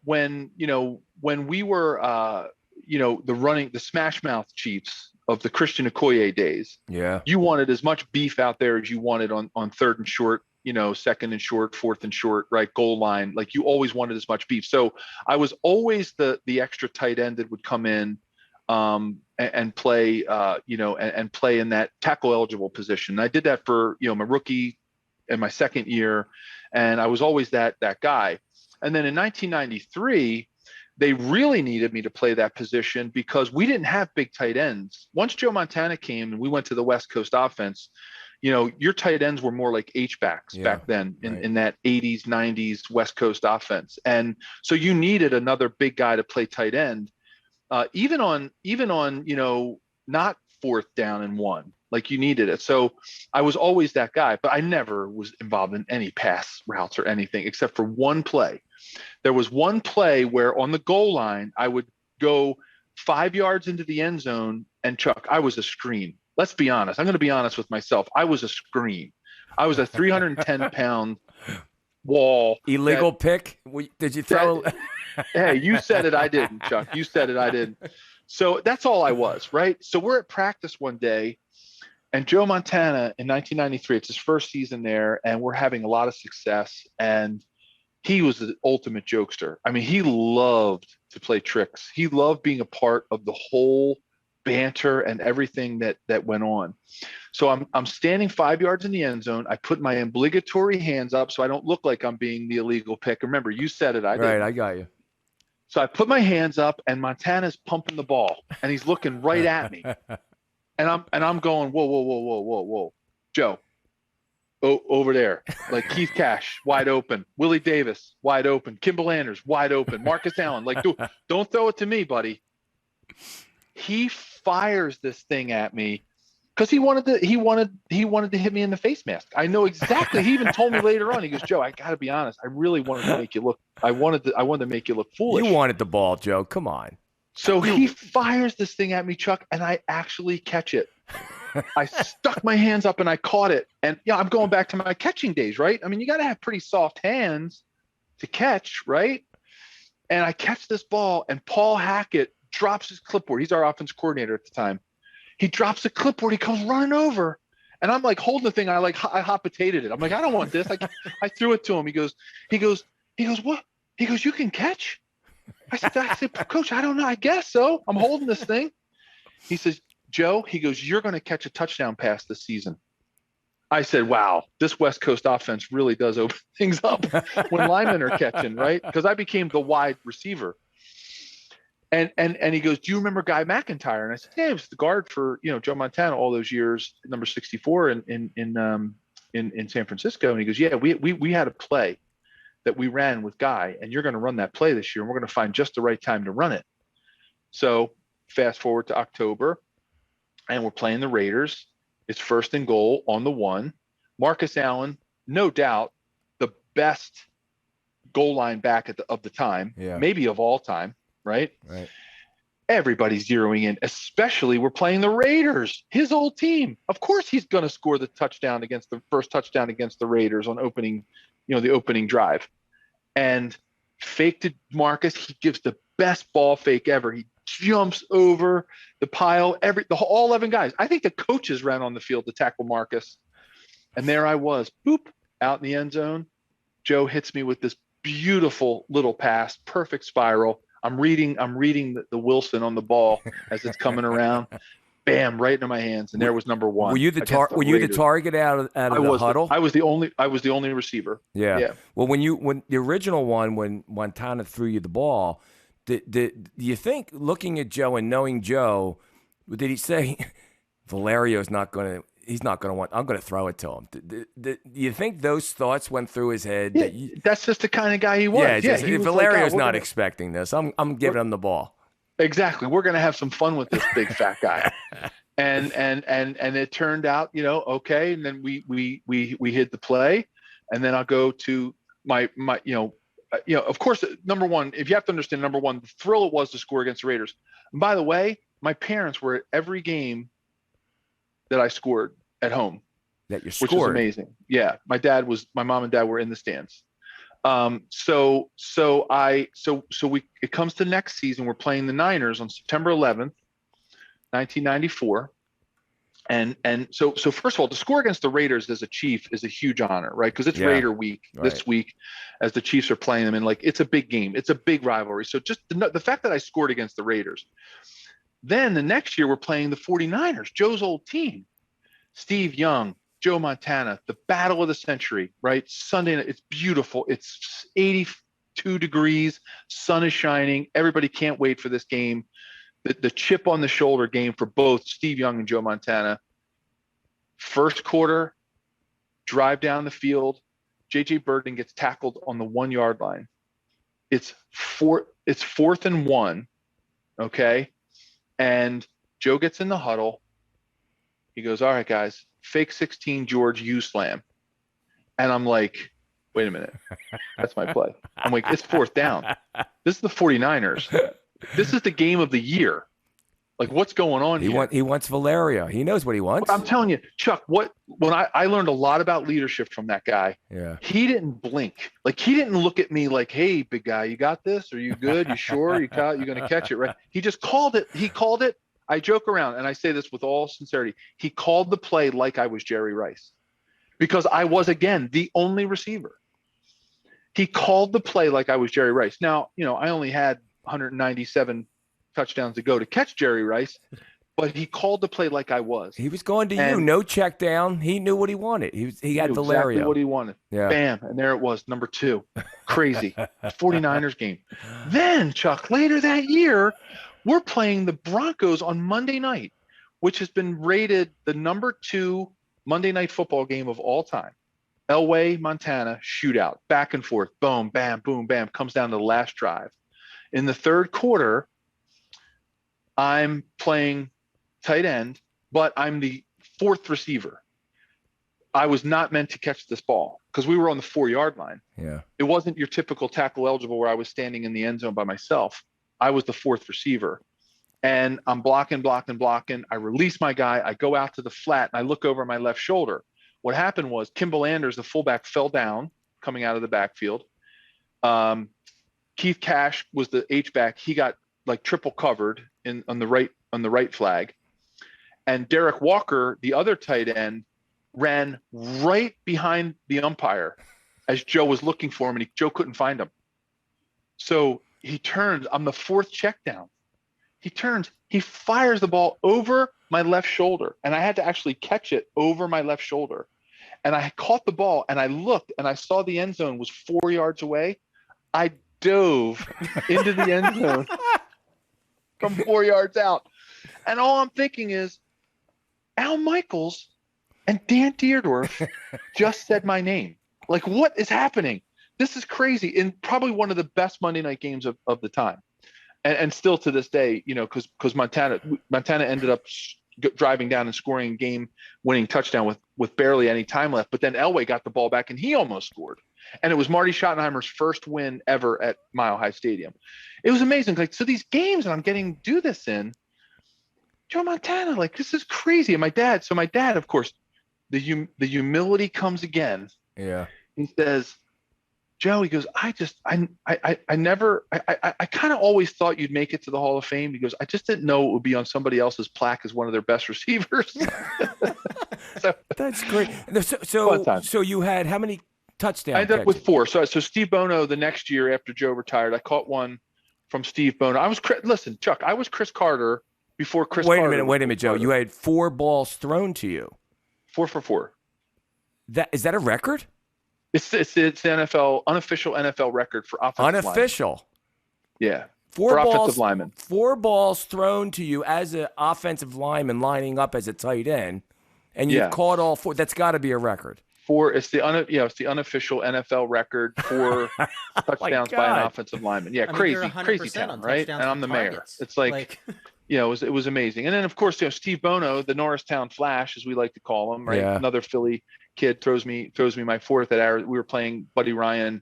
when we were the smash mouth Chiefs of the Christian Okoye days, you wanted as much beef out there as you wanted on 3rd and short, 2nd and short, 4th and short, right, goal line. Like, you always wanted as much beef. So I was always the extra tight end that would come in and play and play in that tackle eligible position. I did that for my rookie and my 2nd year, and I was always that guy. And then in 1993, they really needed me to play that position because we didn't have big tight ends. Once Joe Montana came and we went to the West Coast offense, your tight ends were more like H-backs back then in that 80s, 90s West Coast offense. And so you needed another big guy to play tight end, even on not 4th down and 1. Like, you needed it. So I was always that guy, but I never was involved in any pass routes or anything except for one play. There was one play where on the goal line, I would go 5 yards into the end zone, and Chuck, I was a screen. Let's be honest. I'm going to be honest with myself. I was a screen. I was a 310-pound wall. Illegal pick? Did you throw? Hey, you said it. I didn't, Chuck. You said it. I didn't. So that's all I was, right? So we're at practice one day, And Joe Montana in 1993, it's his first season there, and we're having a lot of success. And he was the ultimate jokester. I mean, he loved to play tricks. He loved being a part of the whole banter and everything that went on. So I'm standing 5 yards in the end zone. I put my obligatory hands up so I don't look like I'm being the illegal pick. Remember, you said it. I did. Right, I got you. So I put my hands up, and Montana's pumping the ball, and he's looking right at me. And I'm going, whoa, Joe, over there, like Keith Cash, wide open, Willie Davis, wide open, Kimball Anders, wide open, Marcus Allen, like, don't throw it to me, buddy. He fires this thing at me because he wanted to hit me in the face mask. I know exactly. He even told me later on. He goes, Joe, I got to be honest. I really wanted to make you look. I wanted to make you look foolish. You wanted the ball, Joe. Come on. So he fires this thing at me, Chuck, and I actually catch it. I stuck my hands up and I caught it. And I'm going back to my catching days, right? I mean, you got to have pretty soft hands to catch, right? And I catch this ball, and Paul Hackett drops his clipboard. He's our offense coordinator at the time. He drops the clipboard. He comes running over, and I'm like holding the thing. I hot potatoed it. I'm like, I don't want this. I threw it to him. He goes, what? He goes, you can catch? I said, Coach, I don't know. I guess so. I'm holding this thing. He says, Joe, he goes, you're going to catch a touchdown pass this season. I said, wow, this West Coast offense really does open things up when linemen are catching, right? Because I became the wide receiver. And he goes, do you remember Guy McIntyre? And I said, yeah, he was the guard for, Joe Montana all those years, number 64 in San Francisco. And he goes, yeah, we had a play that we ran with Guy, and you're going to run that play this year, and we're going to find just the right time to run it. So fast forward to October, and we're playing the Raiders. It's 1st and goal on the 1. Marcus Allen, no doubt, the best goal line back of the time, maybe of all time, right? Right. Everybody's zeroing in, especially we're playing the Raiders, his old team. Of course he's going to score the first touchdown against the Raiders on opening, the opening drive. And fake to Marcus, he gives the best ball fake ever. He jumps over the pile, all 11 guys. I think the coaches ran on the field to tackle Marcus. And there I was, boop, out in the end zone. Joe hits me with this beautiful little pass, perfect spiral. I'm reading the Wilson on the ball as it's coming around. Bam, right into my hands, and there was number 1. Were you the target out of the huddle? I was the only receiver. Yeah. Well, when the original one, when Montana threw you the ball, do you think, looking at Joe and knowing Joe, did he say Valerio's not going to? He's not going to want. I'm going to throw it to him. Do you think those thoughts went through his head? Yeah, that's just the kind of guy he was. Yeah, Valerio's not expecting this. I'm giving him the ball. Exactly. We're going to have some fun with this big fat guy. And it turned out, okay. And then we hit the play, and then I'll go to my of course, number 1, if you have to understand, number 1, the thrill it was to score against the Raiders. And by the way, my parents were at every game that I scored at home. That you scored. Which was amazing. Yeah. My mom and dad were in the stands. So it comes to next season. We're playing the Niners on September 11th, 1994. And so first of all, to score against the Raiders as a Chief is a huge honor, right? Because it's Raider week this week as the Chiefs are playing them. And it's a big game. It's a big rivalry. So just the fact that I scored against the Raiders. Then the next year we're playing the 49ers, Joe's old team. Steve Young, Joe Montana, the battle of the century, right? Sunday night, it's beautiful. It's 82 degrees, sun is shining. Everybody can't wait for this game. The chip on the shoulder game for both Steve Young and Joe Montana. First quarter, drive down the field. J.J. Burton gets tackled on the 1 yard line. It's 4th and 1, okay? And Joe gets in the huddle. He goes, all right, guys, fake 16 George U slam. And I'm like, wait a minute. That's my play. I'm like, it's 4th down. This is the 49ers. This is the game of the year. Like, what's going on here? He wants Valerio. He knows what he wants. I'm telling you, Chuck, when I learned a lot about leadership from that guy. Yeah. He didn't blink. Like, he didn't look at me like, hey, big guy, you got this? Are you good? You sure? You're going to catch it, right? He just called it. He called it. I joke around and I say this with all sincerity. He called the play like I was Jerry Rice because I was, again, the only receiver. He called the play like I was Jerry Rice. Now, I only had 197 touchdowns to go to catch Jerry Rice, but he called the play like I was. He was going to you, no check down. He knew what he wanted. He had Valerio. Exactly what he wanted. Yeah. Bam, and there it was, number 2. Crazy. 49ers game. Then, Chuck, later that year, we're playing the Broncos on Monday night, which has been rated the number 2 Monday night football game of all time. Elway, Montana, shootout, back and forth, boom, bam, boom, bam, comes down to the last drive. In the third quarter, I'm playing tight end, but I'm the 4th receiver. I was not meant to catch this ball because we were on the 4-yard line. Yeah. It wasn't your typical tackle eligible where I was standing in the end zone by myself. I was the 4th receiver. And I'm blocking. I release my guy. I go out to the flat, and I look over my left shoulder. What happened was Kimball Anders, the fullback, fell down coming out of the backfield. Keith Cash was the H-back. He got like triple covered on the right flag. And Derek Walker, the other tight end, ran right behind the umpire as Joe was looking for him, and Joe couldn't find him. So he turns. I'm the 4th check down. He turns. He fires the ball over my left shoulder, and I had to actually catch it over my left shoulder. And I caught the ball, and I looked, and I saw the end zone was 4 yards away. I dove into the end zone from 4 yards out. And all I'm thinking is, Al Michaels and Dan Deerdorf just said my name. Like, what is happening? This is crazy. In probably one of the best Monday night games of the time. And still to this day, because Montana ended up driving down and scoring a game-winning touchdown with barely any time left. But then Elway got the ball back, and he almost scored. And it was Marty Schottenheimer's first win ever at Mile High Stadium. It was amazing. Like, so these games that I'm getting to do this in, Joe Montana, like, this is crazy. And my dad, of course, the humility comes again. Yeah. He says, Joe, he goes, I kind of always thought you'd make it to the Hall of Fame. He goes, I just didn't know it would be on somebody else's plaque as one of their best receivers. So, that's great. So you had how many touchdowns? I ended up with 4. So Steve Bono, the next year after Joe retired, I caught one from Steve Bono. Listen, Chuck, I was Chris Carter before Chris Carter. Wait a minute, Joe. You had 4 balls thrown to you. 4 for 4. Is that a record? It's the NFL unofficial NFL record for offensive unofficial. Linemen. Yeah. 4 for balls, offensive linemen. 4 balls thrown to you as an offensive lineman lining up as a tight end, and you caught all 4. That's got to be a record. 4. It's the unofficial NFL record for touchdowns by an offensive lineman. Yeah, crazy town, right? And I'm the mayor. It's like it was amazing. And then of course, Steve Bono, the Norristown Flash, as we like to call him, right? Yeah. Another Philly kid throws me my 4th at Arizona. We were playing Buddy Ryan.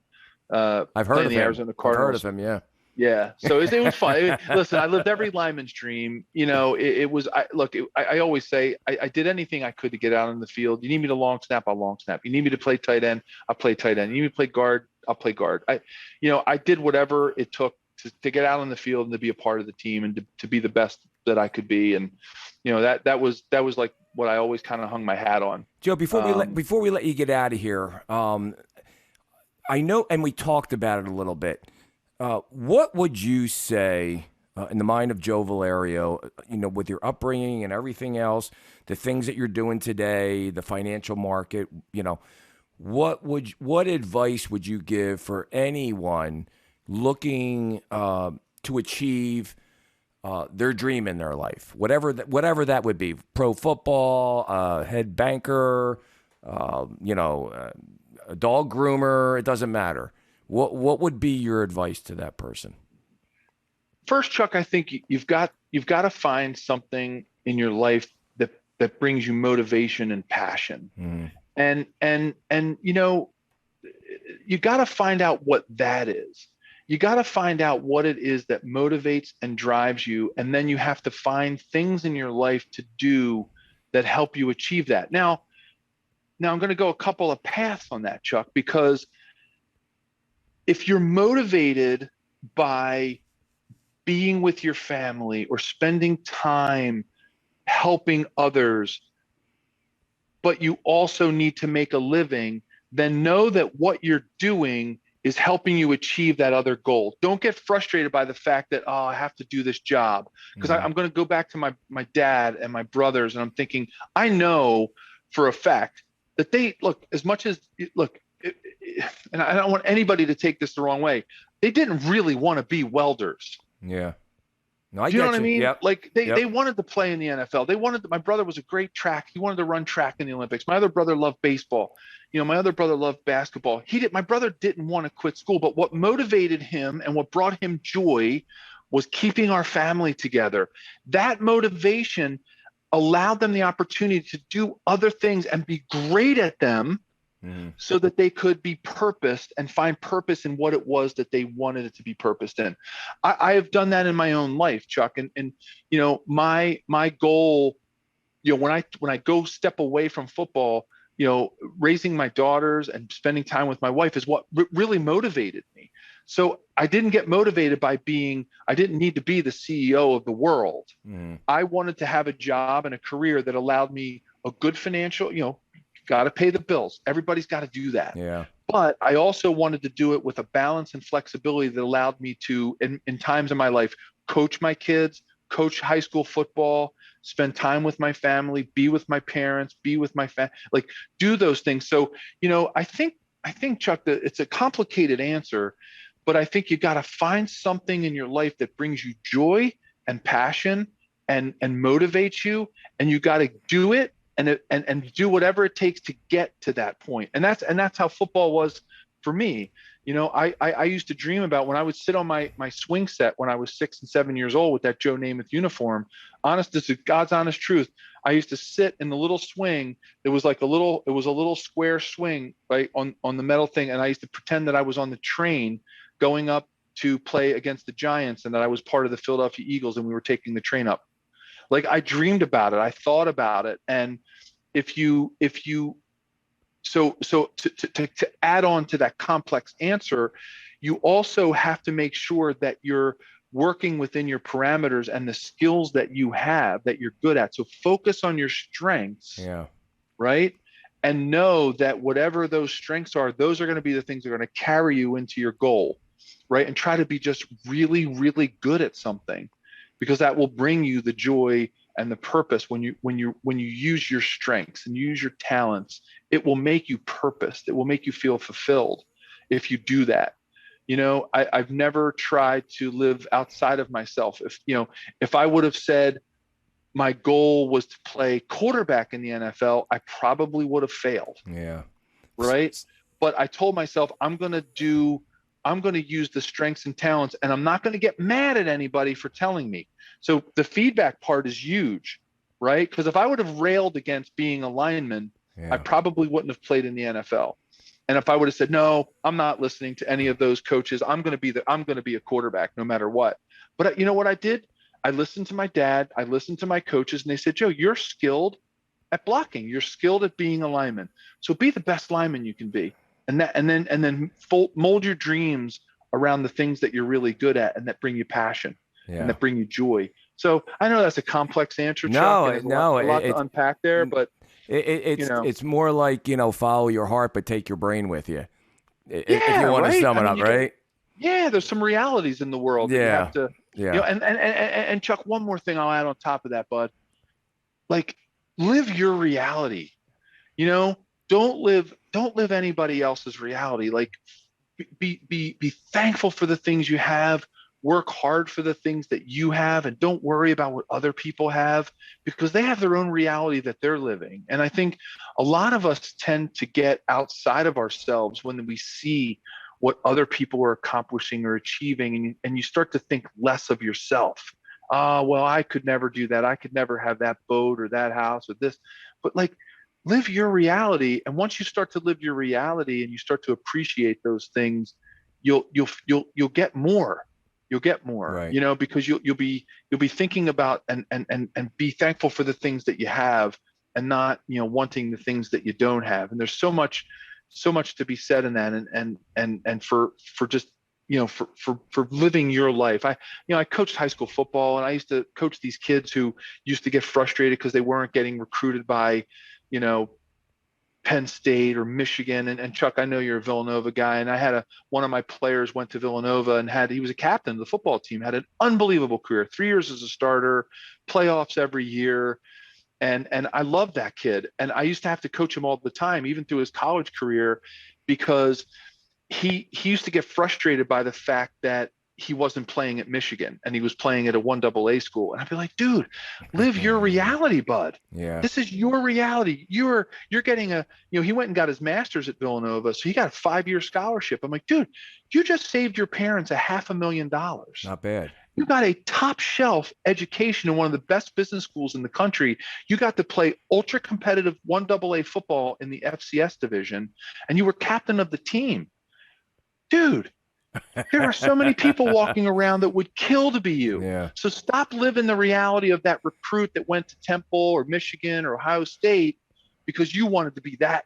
I've heard of the Arizona Cardinals. I've heard of him. Yeah. Yeah. So it was fun. Listen, I lived every lineman's dream. It was. I always say I did anything I could to get out on the field. You need me to long snap, I'll long snap. You need me to play tight end, I'll play tight end. You need me to play guard, I'll play guard. I did whatever it took to get out on the field and to be a part of the team and to be the best that I could be. And that was like what I always kind of hung my hat on. Joe, before we let you get out of here, I know, and we talked about it a little bit. What would you say in the mind of Joe Valerio, with your upbringing and everything else, the things that you're doing today, the financial market, what advice would you give for anyone looking to achieve their dream in their life, whatever that would be? Pro football, head banker, a dog groomer, it doesn't matter. What would be your advice to that person? First, Chuck, I think you've got to find something in your life that brings you motivation and passion. Mm. And you got to find out what that is. You got to find out what it is that motivates and drives you, and then you have to find things in your life to do that help you achieve that. Now I'm going to go a couple of paths on that, Chuck, because if you're motivated by being with your family or spending time helping others, but you also need to make a living, then know that what you're doing is helping you achieve that other goal. Don't get frustrated by the fact that, oh, I have to do this job. Because I'm going to go back to my dad and my brothers, and I'm thinking, I know for a fact that they look, as much as look, and I don't want anybody to take this the wrong way, they didn't really want to be welders. Yeah. No, I Do you know get what I mean? Yep. Like they wanted to play in the NFL. My brother was a great track. He wanted to run track in the Olympics. My other brother loved baseball. My other brother loved basketball. My brother didn't want to quit school, but what motivated him and what brought him joy was keeping our family together. That motivation allowed them the opportunity to do other things and be great at them, so that they could be purposed and find purpose in what it was that they wanted it to be purposed in. I have done that in my own life, Chuck. And my goal, when I go step away from football, raising my daughters and spending time with my wife is what really motivated me. So I didn't get motivated by I didn't need to be the CEO of the world. I wanted to have a job and a career that allowed me a good financial, got to pay the bills. Everybody's got to do that. Yeah. But I also wanted to do it with a balance and flexibility that allowed me to, in times in my life, coach my kids, coach high school football, spend time with my family, be with my parents, be with my family, like do those things. So, I think, Chuck, that it's a complicated answer, but I think you got to find something in your life that brings you joy and passion and motivates you, and you got to do it. And do whatever it takes to get to that point. And that's how football was for me. I used to dream about when I would sit on my swing set when I was 6 and 7 years old with that Joe Namath uniform. This is God's honest truth. I used to sit in the little swing. It was a little square swing, right, on the metal thing. And I used to pretend that I was on the train going up to play against the Giants, and that I was part of the Philadelphia Eagles and we were taking the train up. Like I dreamed about it. I thought about it. And to add on to that complex answer, you also have to make sure that you're working within your parameters and the skills that you have that you're good at. So focus on your strengths, right? And know that whatever those strengths are, those are going to be the things that are going to carry you into your goal, right? And try to be just really, really good at something, because that will bring you the joy and the purpose. When you use your strengths and use your talents, it will make you purposed. It will make you feel fulfilled if you do that. I've never tried to live outside of myself. If I would have said my goal was to play quarterback in the NFL, I probably would have failed. Yeah. Right. But I told myself, I'm going to use the strengths and talents, and I'm not going to get mad at anybody for telling me. So the feedback part is huge, right? Because if I would have railed against being a lineman, I probably wouldn't have played in the NFL. And if I would have said, no, I'm not listening to any of those coaches, I'm going to be a quarterback no matter what. But you know what I did? I listened to my dad. I listened to my coaches, and they said, Joe, you're skilled at blocking. You're skilled at being a lineman. So be the best lineman you can be. And then mold your dreams around the things that you're really good at and that bring you passion and that bring you joy. So I know that's a complex answer, Chuck. No, a lot to unpack there, but it's more like, follow your heart, but take your brain with you. If you want right? to sum it up, right? There's some realities in the world. That you have to, and Chuck, one more thing I'll add on top of that, bud. Like, live your reality. Don't live anybody else's reality. Like, be thankful for the things you have. Work hard for the things that you have, and don't worry about what other people have, because they have their own reality that they're living. And I think a lot of us tend to get outside of ourselves when we see what other people are accomplishing or achieving, and you start to think less of yourself. Well, I could never do that. I could never have that boat or that house or this. But like, live your reality. And once you start to live your reality and you start to appreciate those things, you'll get more. You'll get more, right. Because you'll be thinking about and be thankful for the things that you have, and not, wanting the things that you don't have. And there's so much to be said in that. And for just for living your life. I coached high school football, and I used to coach these kids who used to get frustrated because they weren't getting recruited by, you know, Penn State or Michigan. And Chuck, I know you're a Villanova guy, and I had one of my players went to Villanova and he was a captain of the football team, had an unbelievable career, 3 years as a starter, playoffs every year. And I loved that kid. And I used to have to coach him all the time, even through his college career, because he used to get frustrated by the fact that he wasn't playing at Michigan and he was playing at a 1AA school. And I'd be like, dude, live your reality, bud. Yeah. This is your reality. You're getting he went and got his master's at Villanova. So he got a 5-year scholarship. I'm like, dude, you just saved your parents $500,000. Not bad. You got a top shelf education in one of the best business schools in the country. You got to play ultra competitive 1AA football in the FCS division, and you were captain of the team. Dude, there are so many people walking around that would kill to be you. Yeah. So stop living the reality of that recruit that went to Temple or Michigan or Ohio State because you wanted to be that,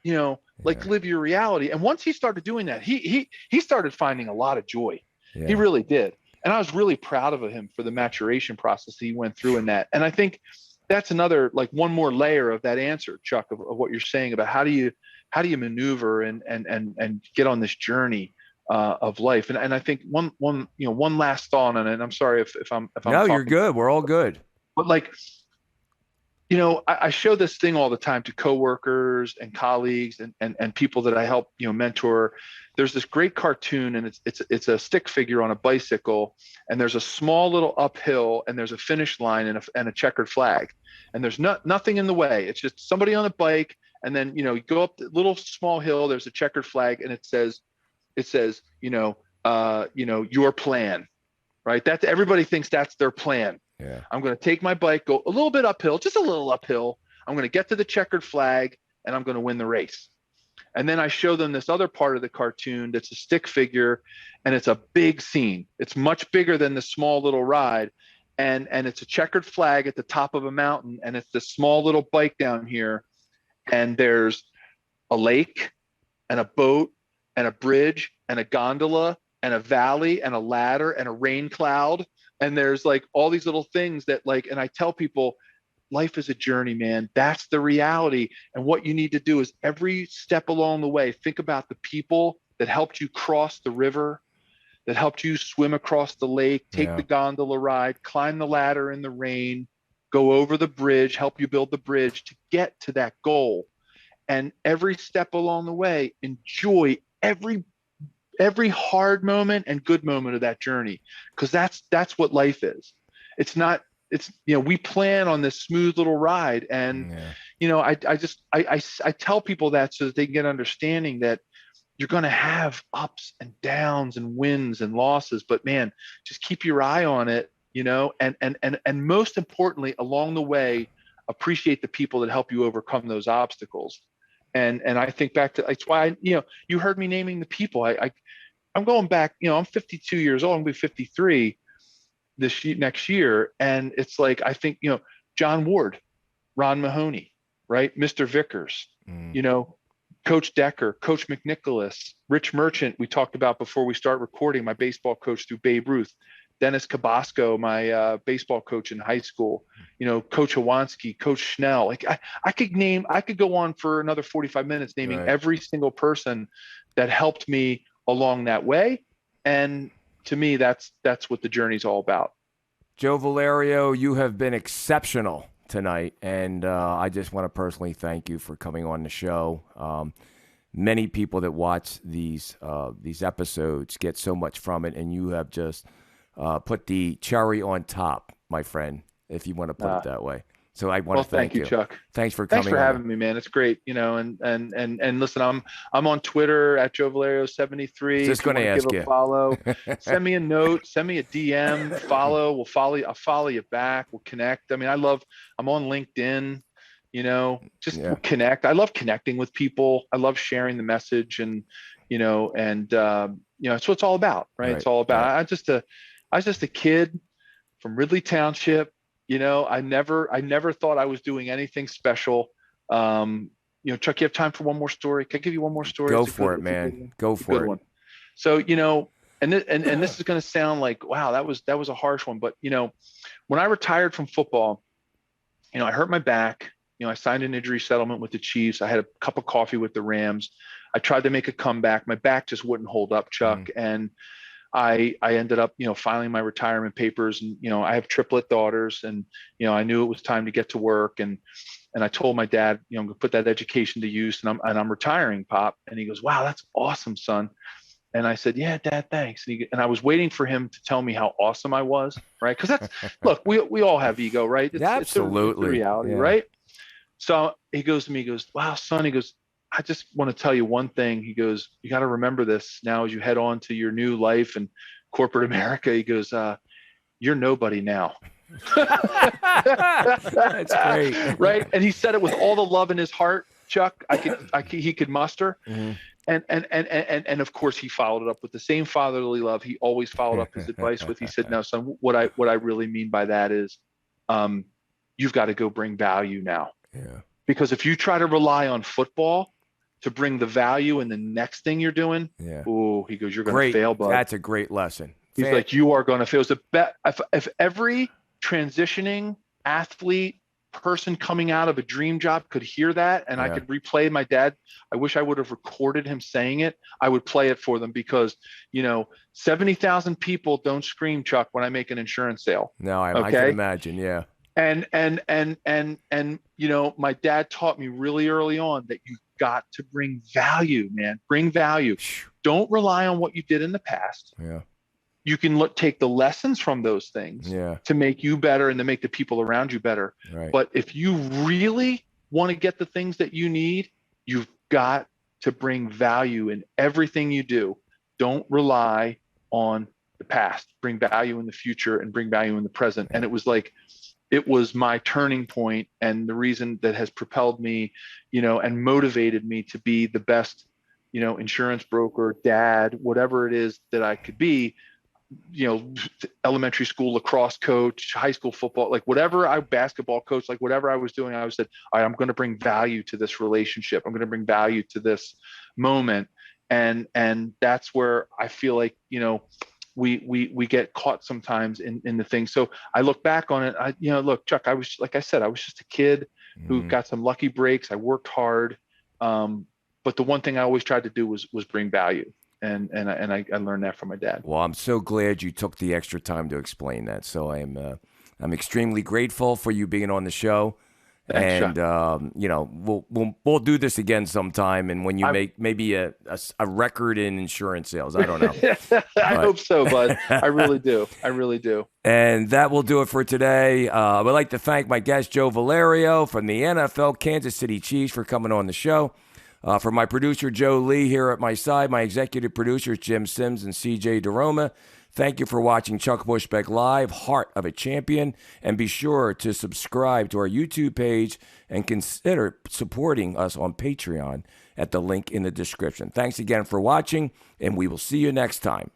live your reality. And once he started doing that, he started finding a lot of joy. Yeah. He really did. And I was really proud of him for the maturation process he went through in that. And I think that's another, one more layer of that answer, Chuck, of what you're saying about how do you maneuver and get on this journey of life. And I think one last thought on it. And I'm sorry if I'm no, you're good. We're all good. But I show this thing all the time to coworkers and colleagues and people that I help, mentor. There's this great cartoon, and it's a stick figure on a bicycle, and there's a small little uphill, and there's a finish line and a checkered flag, and there's nothing in the way. It's just somebody on a bike, and then you go up the little small hill. There's a checkered flag, and it says your plan, right? That's everybody thinks that's their plan. Yeah. I'm going to take my bike, go a little bit uphill, just a little uphill. I'm going to get to the checkered flag, and I'm going to win the race. And then I show them this other part of the cartoon that's a stick figure, and it's a big scene. It's much bigger than the small little ride. And it's a checkered flag at the top of a mountain, and it's this small little bike down here. And there's a lake and a boat and a bridge and a gondola and a valley and a ladder and a rain cloud. And there's all these little things that and I tell people, life is a journey, man. That's the reality. And what you need to do is every step along the way, think about the people that helped you cross the river, that helped you swim across the lake, take the gondola ride, climb the ladder in the rain, go over the bridge, help you build the bridge to get to that goal. And every step along the way, enjoy every hard moment and good moment of that journey, because that's what life is. We plan on this smooth little ride, and I tell people that so that they can get understanding that you're going to have ups and downs and wins and losses, but man, just keep your eye on it, and most importantly, along the way, appreciate the people that help you overcome those obstacles. And I think back to, that's why you heard me naming the people. I'm going back, I'm 52 years old. I'm going to be 53 next year. And it's I think, John Ward, Ron Mahoney, right? Mr. Vickers, Coach Decker, Coach McNicholas, Rich Merchant, we talked about before we start recording, my baseball coach through Babe Ruth, Dennis Cabasco, my baseball coach in high school, Coach Hawansky, Coach Schnell. I could go on for another 45 minutes naming every single person that helped me along that way. And to me, that's what the journey's all about. Joe Valerio, you have been exceptional tonight, and I just want to personally thank you for coming on the show. Many people that watch these episodes get so much from it, and you have just put the cherry on top, my friend, if you want to put it that way. So I want to thank you, Chuck. Thanks for coming. Thanks for having me, man. It's great, and listen, I'm on Twitter at Joe Valerio 73. Just going to ask you. Follow. Send me a note. Send me a DM. Follow. We'll follow you. I'll follow you back. We'll connect. I mean, I'm on LinkedIn. We'll connect. I love connecting with people. I love sharing the message, and it's what it's all about, right? It's all about. I was just a kid from Ridley Township. I never thought I was doing anything special. Chuck, you have time for one more story? Can I give you one more story? Go for it, man. Go for it. So, and this is going to sound like, wow, that was a harsh one. But, when I retired from football, I hurt my back. I signed an injury settlement with the Chiefs. I had a cup of coffee with the Rams. I tried to make a comeback. My back just wouldn't hold up, Chuck. And I ended up, filing my retirement papers, and, I have triplet daughters, and, I knew it was time to get to work. And I told my dad, I'm going to put that education to use, and I'm retiring, Pop. And he goes, wow, that's awesome, son. And I said, yeah, Dad, thanks. And I was waiting for him to tell me how awesome I was, right? Because that's, look, we all have ego, right? Absolutely. It's the reality, right? So he goes to me, he goes, wow, son, he goes, I just want to tell you one thing. He goes, you got to remember this now as you head on to your new life in corporate America. He goes, you're nobody now. That's great. Right. And he said it with all the love in his heart, Chuck, he could muster. Mm-hmm. And of course he followed it up with the same fatherly love he always followed up his advice with. He said, no, son, what I really mean by that is, you've got to go bring value now. Yeah. Because if you try to rely on football to bring the value in the next thing you're doing, he goes, you're going to fail, bud. That's a great lesson. He's like, you are going to fail. If every transitioning athlete, person coming out of a dream job could hear that, and I could replay my dad, I wish I would have recorded him saying it. I would play it for them, because 70,000 people don't scream, Chuck, when I make an insurance sale. No, I can imagine. Yeah. And my dad taught me really early on that you got to bring value, man. Bring value. Don't rely on what you did in the past. Yeah. You can take the lessons from those things to make you better and to make the people around you better. Right. But if you really want to get the things that you need, you've got to bring value in everything you do. Don't rely on the past. Bring value in the future and bring value in the present. And it was my turning point, and the reason that has propelled me, and motivated me to be the best, insurance broker, dad, whatever it is that I could be, elementary school lacrosse coach, high school football, basketball coach, whatever I was doing, I said, all right, I'm going to bring value to this relationship. I'm going to bring value to this moment. And that's where I feel like, we get caught sometimes in the thing. So I look back on it. Look, Chuck, I was just a kid who got some lucky breaks. I worked hard. But the one thing I always tried to do was bring value. And I learned that from my dad. Well, I'm so glad you took the extra time to explain that. So I'm extremely grateful for you being on the show. Thanks, and we'll do this again sometime. And when you make maybe a record in insurance sales, I don't know. I hope so, bud. I really do. And that will do it for today. I would like to thank my guest Joe Valerio from the NFL Kansas City Chiefs for coming on the show. For my producer Joe Lee here at my side, my executive producers Jim Sims and CJ DeRoma. Thank you for watching Chuck Bushbeck Live, Heart of a Champion, and be sure to subscribe to our YouTube page and consider supporting us on Patreon at the link in the description. Thanks again for watching, and we will see you next time.